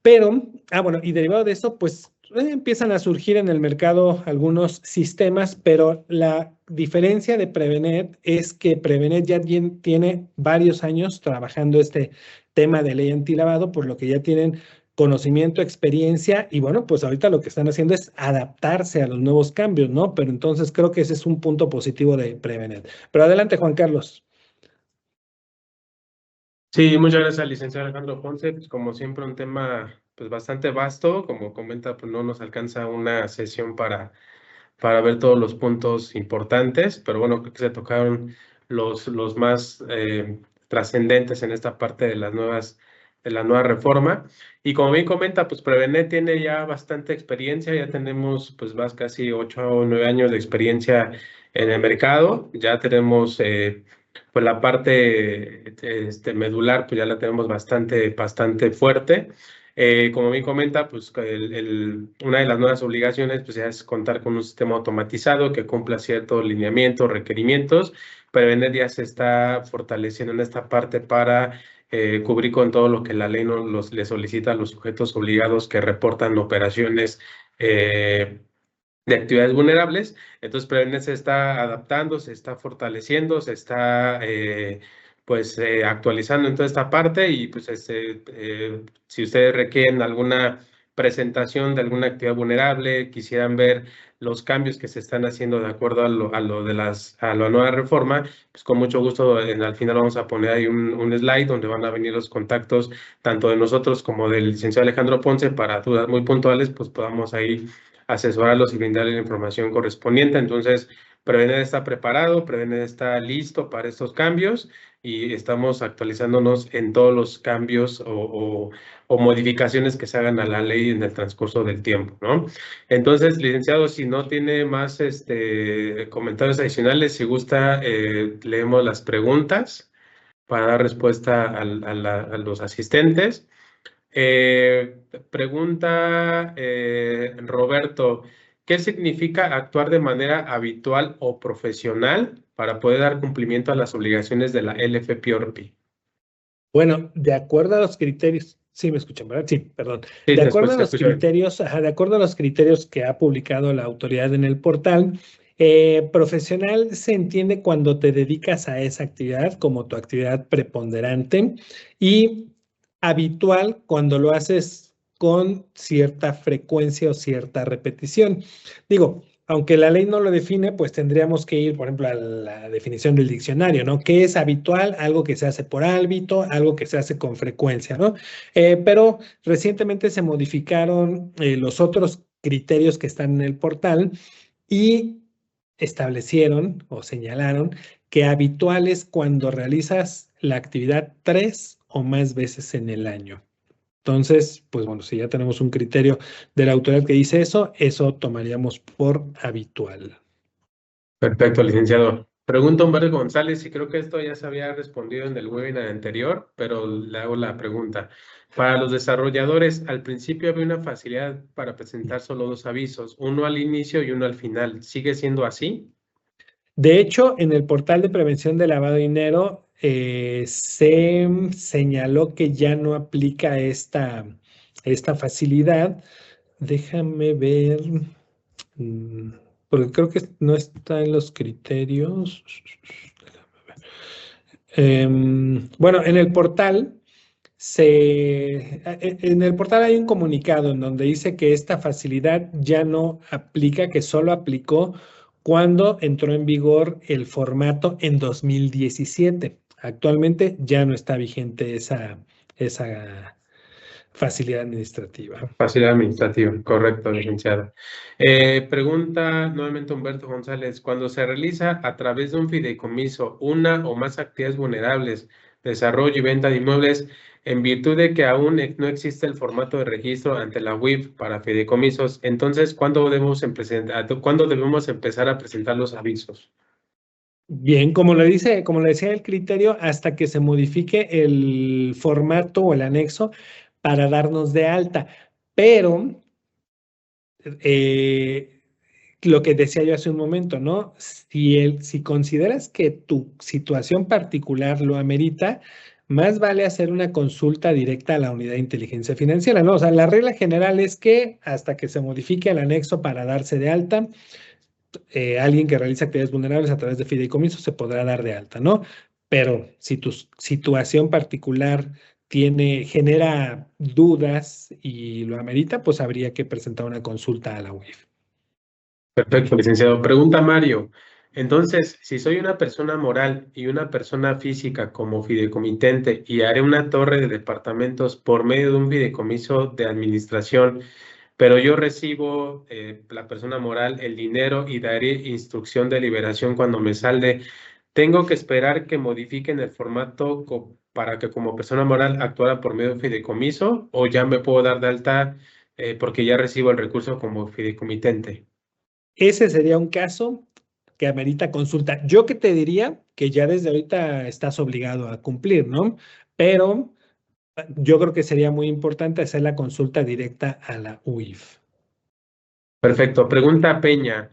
Pero, bueno, y derivado de eso, pues empiezan a surgir en el mercado algunos sistemas, pero la diferencia de Prevenet es que Prevenet ya tiene varios años trabajando este tema de ley antilavado, por lo que ya tienen conocimiento, experiencia, y bueno, pues ahorita lo que están haciendo es adaptarse a los nuevos cambios, ¿no? Pero entonces creo que ese es un punto positivo de Prevenet. Pero adelante, Juan Carlos. Sí, muchas gracias, licenciado Alejandro Ponce. Pues como siempre, un tema pues bastante vasto. Como comenta, pues no nos alcanza una sesión para ver todos los puntos importantes, pero bueno, creo que se tocaron los más trascendentes en esta parte de la nueva reforma. Y como bien comenta, pues Prevenet tiene ya bastante experiencia, ya tenemos pues más casi 8 o 9 años de experiencia en el mercado, ya tenemos pues la parte medular, pues ya la tenemos bastante fuerte. Como bien comenta, pues una de las nuevas obligaciones pues ya es contar con un sistema automatizado que cumpla ciertos lineamientos, requerimientos. Prevenet ya se está fortaleciendo en esta parte para cubrir con todo lo que la ley le solicita a los sujetos obligados que reportan operaciones de actividades vulnerables. Entonces, Prevenet se está adaptando, se está fortaleciendo, se está actualizando en toda esta parte y pues si ustedes requieren alguna presentación de alguna actividad vulnerable, quisieran ver los cambios que se están haciendo de acuerdo a la nueva reforma, pues con mucho gusto al final vamos a poner ahí un slide donde van a venir los contactos tanto de nosotros como del licenciado Alejandro Ponce para dudas muy puntuales, pues podamos ahí asesorarlos y brindarles la información correspondiente. Entonces, Prevenet está preparado, Prevenet está listo para estos cambios y estamos actualizándonos en todos los cambios o modificaciones que se hagan a la ley en el transcurso del tiempo, ¿no? Entonces, licenciado, si no tiene más comentarios adicionales, si gusta, leemos las preguntas para dar respuesta a los asistentes. Pregunta Roberto, ¿qué significa actuar de manera habitual o profesional para poder dar cumplimiento a las obligaciones de la LFPORPI? Bueno, de acuerdo a los criterios, sí me escuchan, ¿verdad? Sí, perdón. Sí, De acuerdo a los escucho bien. criterios, de acuerdo a los criterios que ha publicado la autoridad en el portal, profesional se entiende cuando te dedicas a esa actividad como tu actividad preponderante y habitual cuando lo haces con cierta frecuencia o cierta repetición. Digo, aunque la ley no lo define, pues tendríamos que ir, por ejemplo, a la definición del diccionario, ¿no? ¿Qué es habitual? Algo que se hace por hábito, algo que se hace con frecuencia, ¿no? Pero recientemente se modificaron los otros criterios que están en el portal y establecieron o señalaron que habitual es cuando realizas la actividad 3 o más veces en el año. Entonces, pues bueno, si ya tenemos un criterio de la autoridad que dice eso tomaríamos por habitual. Perfecto, licenciado. Pregunta Humberto González, y creo que esto ya se había respondido en el webinar anterior, pero le hago la pregunta. Para los desarrolladores, al principio había una facilidad para presentar solo 2 avisos, uno al inicio y uno al final. ¿Sigue siendo así? De hecho, en el portal de prevención de lavado de dinero se señaló que ya no aplica esta facilidad. Déjame ver, porque creo que no está en los criterios. Bueno, en el portal hay un comunicado en donde dice que esta facilidad ya no aplica, que solo aplicó cuando entró en vigor el formato en 2017. Actualmente ya no está vigente esa facilidad administrativa. Facilidad administrativa, correcto, licenciada. Pregunta nuevamente Humberto González, cuando se realiza a través de un fideicomiso una o más actividades vulnerables, desarrollo y venta de inmuebles, en virtud de que aún no existe el formato de registro ante la UIF para fideicomisos, entonces, ¿cuándo debemos empezar a presentar los avisos? Bien, como le decía el criterio, hasta que se modifique el formato o el anexo para darnos de alta. Pero lo que decía yo hace un momento, ¿no? Si consideras que tu situación particular lo amerita, más vale hacer una consulta directa a la unidad de inteligencia financiera, ¿no? O sea, la regla general es que hasta que se modifique el anexo para darse de alta, alguien que realiza actividades vulnerables a través de fideicomiso se podrá dar de alta, ¿no? Pero si tu situación particular genera dudas y lo amerita, pues habría que presentar una consulta a la UIF. Perfecto, licenciado. Pregunta Mario. Entonces, si soy una persona moral y una persona física como fideicomitente y haré una torre de departamentos por medio de un fideicomiso de administración, pero yo recibo, la persona moral, el dinero y daré instrucción de liberación cuando me salde, ¿tengo que esperar que modifiquen el formato para que como persona moral actuara por medio de un fideicomiso o ya me puedo dar de alta porque ya recibo el recurso como fideicomitente? Ese sería un caso que amerita consulta. Yo que te diría que ya desde ahorita estás obligado a cumplir, ¿no? Pero yo creo que sería muy importante hacer la consulta directa a la UIF. Perfecto. Pregunta Peña.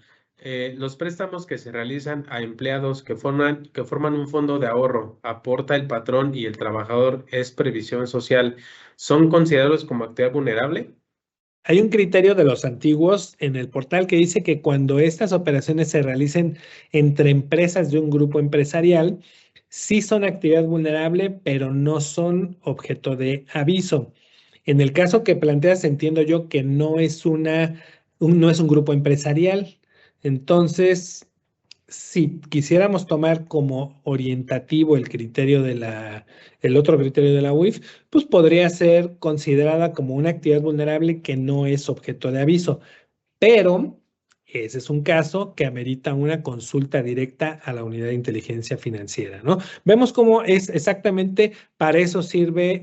Los préstamos que se realizan a empleados que forman un fondo de ahorro, aporta el patrón y el trabajador es previsión social, ¿son considerados como actividad vulnerable? Hay un criterio de los antiguos en el portal que dice que cuando estas operaciones se realicen entre empresas de un grupo empresarial, sí son actividad vulnerable, pero no son objeto de aviso. En el caso que planteas, entiendo yo que no es un grupo empresarial. Entonces, si quisiéramos tomar como orientativo el otro criterio de la UIF, pues podría ser considerada como una actividad vulnerable que no es objeto de aviso, pero ese es un caso que amerita una consulta directa a la unidad de inteligencia financiera, ¿no? Vemos cómo es exactamente para eso sirve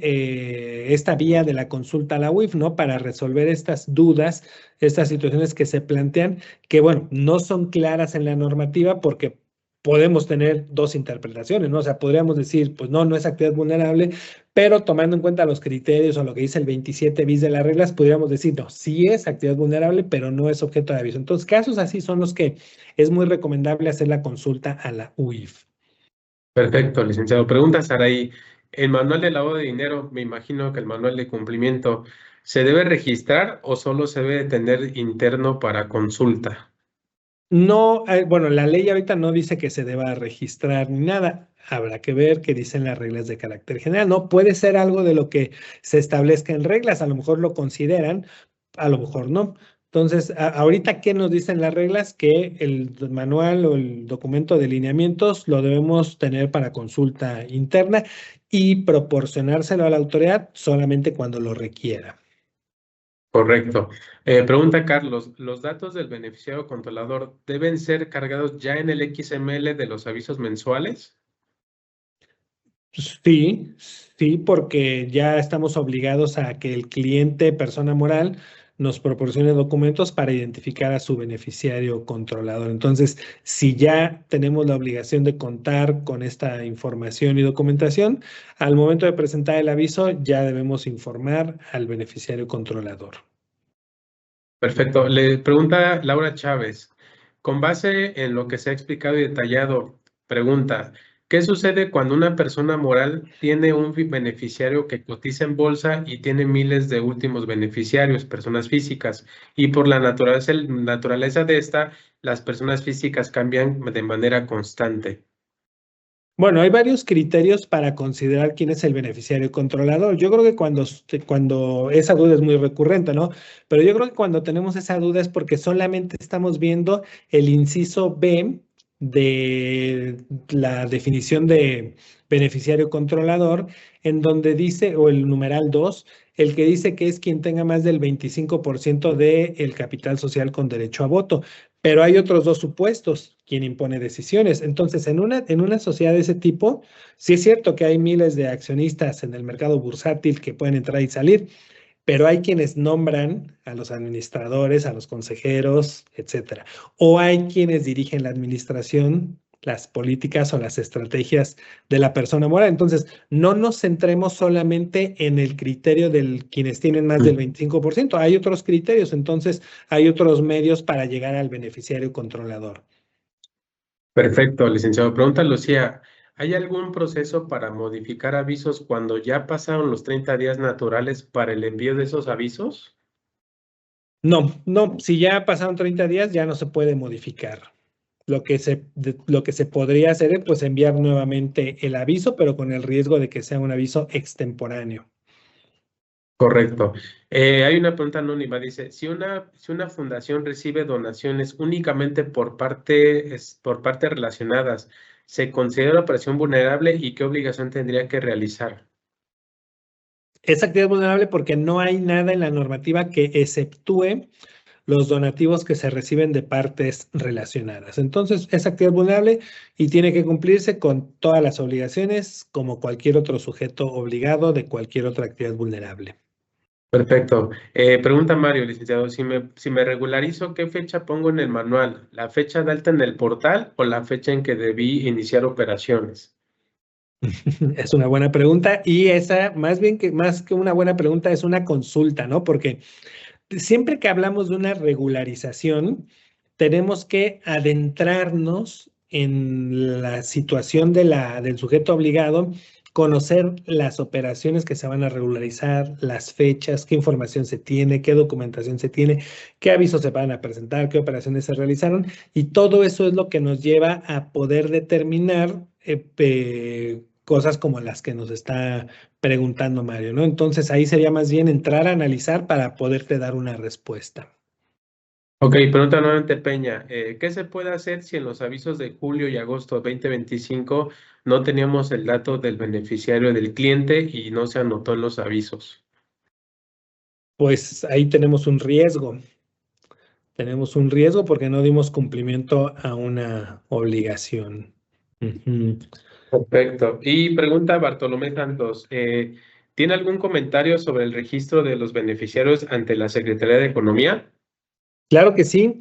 esta vía de la consulta a la UIF, ¿no? Para resolver estas dudas, estas situaciones que se plantean, que bueno, no son claras en la normativa porque podemos tener dos interpretaciones, ¿no? O sea, podríamos decir, pues no es actividad vulnerable, pero tomando en cuenta los criterios o lo que dice el 27 bis de las reglas, podríamos decir, no, sí es actividad vulnerable, pero no es objeto de aviso. Entonces, casos así son los que es muy recomendable hacer la consulta a la UIF. Perfecto, licenciado. Pregunta Saraí. El manual de lavado de dinero, me imagino que el manual de cumplimiento, ¿se debe registrar o solo se debe tener interno para consulta? No, bueno, la ley ahorita no dice que se deba registrar ni nada. Habrá que ver qué dicen las reglas de carácter general. No puede ser algo de lo que se establezca en reglas. A lo mejor lo consideran, a lo mejor no. Entonces, ahorita, ¿qué nos dicen las reglas? Que el manual o el documento de lineamientos lo debemos tener para consulta interna y proporcionárselo a la autoridad solamente cuando lo requiera. Correcto. Pregunta Carlos, ¿los datos del beneficiario controlador deben ser cargados ya en el XML de los avisos mensuales? Sí, sí, porque ya estamos obligados a que el cliente, persona moral, nos proporcione documentos para identificar a su beneficiario controlador. Entonces, si ya tenemos la obligación de contar con esta información y documentación, al momento de presentar el aviso ya debemos informar al beneficiario controlador. Perfecto. Le pregunta Laura Chávez, con base en lo que se ha explicado y detallado, pregunta, ¿qué sucede cuando una persona moral tiene un beneficiario que cotiza en bolsa y tiene miles de últimos beneficiarios, personas físicas? Y por la naturaleza de esta, las personas físicas cambian de manera constante. Bueno, hay varios criterios para considerar quién es el beneficiario controlador. Yo creo que cuando esa duda es muy recurrente, ¿no? Pero yo creo que cuando tenemos esa duda es porque solamente estamos viendo el inciso B de la definición de beneficiario controlador, en donde dice, o el numeral 2, el que dice que es quien tenga más del 25% del capital social con derecho a voto. Pero hay otros dos supuestos, quien impone decisiones. Entonces, en una sociedad de ese tipo, sí es cierto que hay miles de accionistas en el mercado bursátil que pueden entrar y salir, pero hay quienes nombran a los administradores, a los consejeros, etcétera. O hay quienes dirigen la administración, las políticas o las estrategias de la persona moral. Entonces, no nos centremos solamente en el criterio de quienes tienen más del 25%. Hay otros criterios, entonces hay otros medios para llegar al beneficiario controlador. Perfecto, licenciado. Pregunta Lucía, ¿hay algún proceso para modificar avisos cuando ya pasaron los 30 días naturales para el envío de esos avisos? No, no, si ya pasaron 30 días ya no se puede modificar. Lo que se podría hacer es pues enviar nuevamente el aviso, pero con el riesgo de que sea un aviso extemporáneo. Correcto. Hay una pregunta anónima, dice, si una fundación recibe donaciones únicamente por partes relacionadas, ¿se considera operación vulnerable y qué obligación tendría que realizar? Es actividad vulnerable porque no hay nada en la normativa que exceptúe los donativos que se reciben de partes relacionadas. Entonces, es actividad vulnerable y tiene que cumplirse con todas las obligaciones como cualquier otro sujeto obligado de cualquier otra actividad vulnerable. Perfecto. Pregunta Mario, licenciado, si me regularizo, ¿qué fecha pongo en el manual? ¿La fecha de alta en el portal o la fecha en que debí iniciar operaciones? Es una buena pregunta y esa, más que una buena pregunta, es una consulta, ¿no? Porque siempre que hablamos de una regularización, tenemos que adentrarnos en la situación del sujeto obligado, conocer las operaciones que se van a regularizar, las fechas, qué información se tiene, qué documentación se tiene, qué avisos se van a presentar, qué operaciones se realizaron, y todo eso es lo que nos lleva a poder determinar cosas como las que nos está preguntando Mario, ¿no? Entonces ahí sería más bien entrar a analizar para poderte dar una respuesta. Ok, pregunta nuevamente Peña, ¿qué se puede hacer si en los avisos de julio y agosto 2025 no teníamos el dato del beneficiario del cliente y no se anotó en los avisos? Pues ahí tenemos un riesgo. Tenemos un riesgo porque no dimos cumplimiento a una obligación. Ujú. Perfecto. Y pregunta Bartolomé Santos, ¿tiene algún comentario sobre el registro de los beneficiarios ante la Secretaría de Economía? Claro que sí.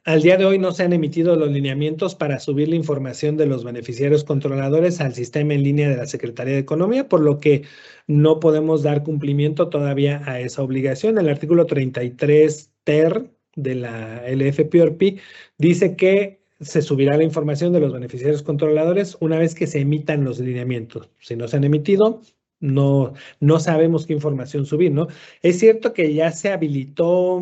Al día de hoy no se han emitido los lineamientos para subir la información de los beneficiarios controladores al sistema en línea de la Secretaría de Economía, por lo que no podemos dar cumplimiento todavía a esa obligación. El artículo 33 ter de la LFPORP dice que se subirá la información de los beneficiarios controladores una vez que se emitan los lineamientos. Si no se han emitido, no, no sabemos qué información subir, ¿no? Es cierto que ya se habilitó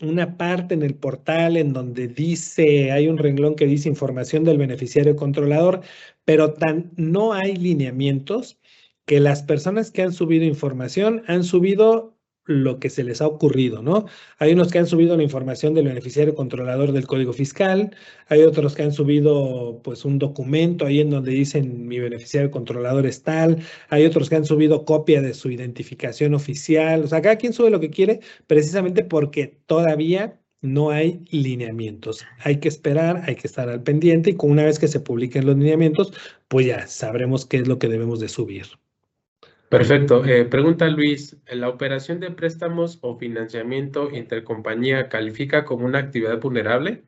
una parte en el portal en donde dice, hay un renglón que dice información del beneficiario controlador, pero no hay lineamientos que las personas que han subido información han subido lo que se les ha ocurrido, ¿no? Hay unos que han subido la información del beneficiario controlador del Código Fiscal, hay otros que han subido pues un documento ahí en donde dicen mi beneficiario controlador es tal, hay otros que han subido copia de su identificación oficial, o sea, cada quien sube lo que quiere precisamente porque todavía no hay lineamientos. Hay que esperar, hay que estar al pendiente y una vez que se publiquen los lineamientos, pues ya sabremos qué es lo que debemos de subir. Perfecto. Pregunta Luis, ¿la operación de préstamos o financiamiento intercompañía califica como una actividad vulnerable?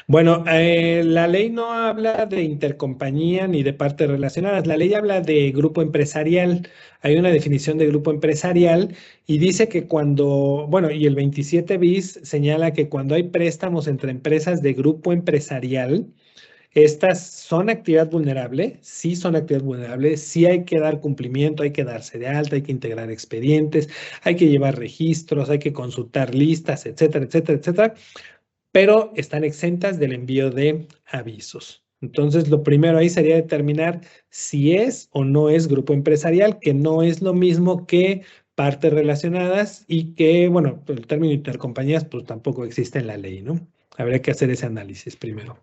Bueno, la ley no habla de intercompañía ni de partes relacionadas. La ley habla de grupo empresarial. Hay una definición de grupo empresarial y dice que cuando, bueno, y el 27 bis señala que cuando hay préstamos entre empresas de grupo empresarial, estas son actividad vulnerable, sí son actividad vulnerable, sí hay que dar cumplimiento, hay que darse de alta, hay que integrar expedientes, hay que llevar registros, hay que consultar listas, etcétera, etcétera, etcétera, pero están exentas del envío de avisos. Entonces, lo primero ahí sería determinar si es o no es grupo empresarial, que no es lo mismo que partes relacionadas y que, bueno, el término intercompañías pues tampoco existe en la ley, ¿no? Habría que hacer ese análisis primero.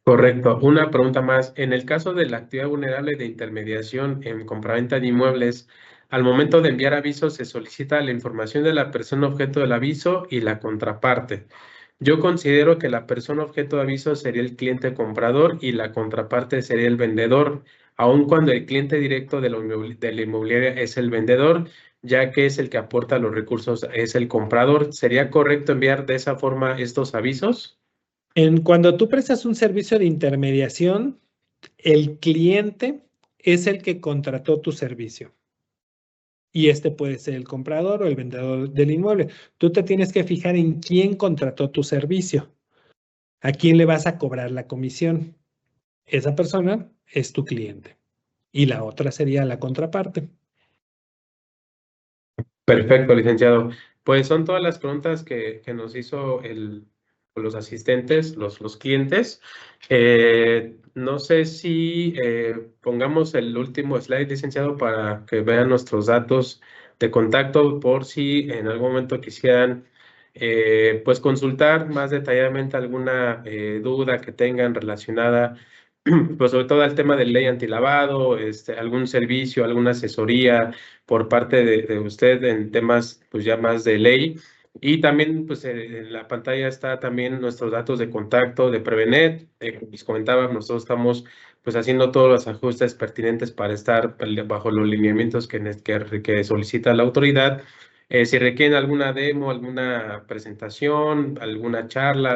Correcto. Una pregunta más. En el caso de la actividad vulnerable de intermediación en compraventa de inmuebles, al momento de enviar avisos se solicita la información de la persona objeto del aviso y la contraparte. Yo considero que la persona objeto de aviso sería el cliente comprador y la contraparte sería el vendedor, aun cuando el cliente directo de la inmobiliaria es el vendedor, ya que es el que aporta los recursos, es el comprador. ¿Sería correcto enviar de esa forma estos avisos? Cuando tú prestas un servicio de intermediación, el cliente es el que contrató tu servicio. Y este puede ser el comprador o el vendedor del inmueble. Tú te tienes que fijar en quién contrató tu servicio, a quién le vas a cobrar la comisión. Esa persona es tu cliente y la otra sería la contraparte. Perfecto, licenciado. Pues son todas las preguntas que nos hizo los asistentes, los clientes. No sé si pongamos el último slide, licenciado, para que vean nuestros datos de contacto por si en algún momento quisieran pues consultar más detalladamente alguna duda que tengan relacionada pues sobre todo al tema de ley antilavado, algún servicio, alguna asesoría por parte de usted en temas pues ya más de ley. Y también pues en la pantalla está también nuestros datos de contacto de Prevenet. Como les comentaba, nosotros estamos pues haciendo todos los ajustes pertinentes para estar bajo los lineamientos que solicita la autoridad. Si requieren alguna demo, alguna presentación, alguna charla,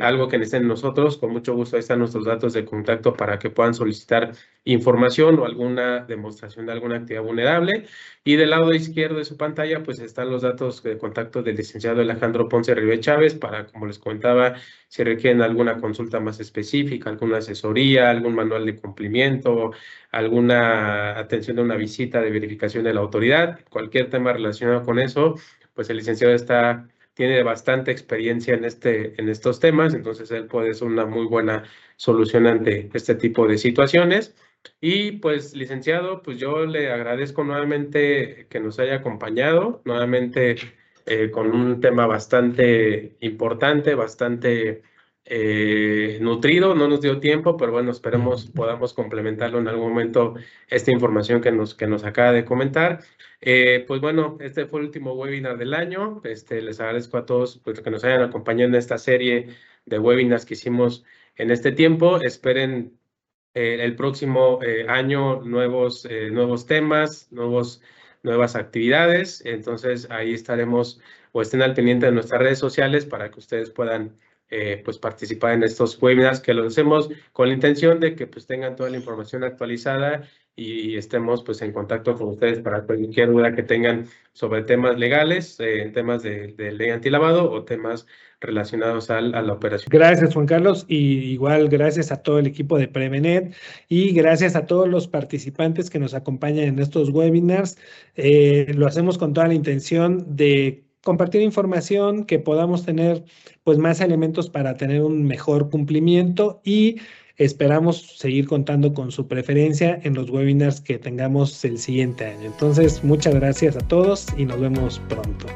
algo que necesiten nosotros, con mucho gusto ahí están nuestros datos de contacto para que puedan solicitar información o alguna demostración de alguna actividad vulnerable. Y del lado izquierdo de su pantalla, pues están los datos de contacto del licenciado Alejandro Ponce Ribe Chávez para, como les comentaba, si requieren alguna consulta más específica, alguna asesoría, algún manual de cumplimiento, alguna atención de una visita de verificación de la autoridad, cualquier tema relacionado con eso, pues el licenciado tiene bastante experiencia en estos temas, entonces él puede ser una muy buena solución ante este tipo de situaciones. Y pues, licenciado, pues yo le agradezco nuevamente que nos haya acompañado, nuevamente con un tema bastante importante, bastante nutrido, no nos dio tiempo, pero bueno, esperemos podamos complementarlo en algún momento esta información que nos acaba de comentar. Pues bueno, este fue el último webinar del año. Les agradezco a todos pues, que nos hayan acompañado en esta serie de webinars que hicimos en este tiempo. Esperen el próximo año nuevos temas, nuevas actividades. Entonces ahí estaremos o estén al pendiente de nuestras redes sociales para que ustedes puedan pues participar en estos webinars que los hacemos con la intención de que pues tengan toda la información actualizada y estemos pues en contacto con ustedes para cualquier duda que tengan sobre temas legales, temas de ley antilavado o temas relacionados a la operación. Gracias, Juan Carlos, y igual gracias a todo el equipo de Prevenet y gracias a todos los participantes que nos acompañan en estos webinars. Lo hacemos con toda la intención de compartir información, que podamos tener pues más elementos para tener un mejor cumplimiento y esperamos seguir contando con su preferencia en los webinars que tengamos el siguiente año. Entonces, muchas gracias a todos y nos vemos pronto.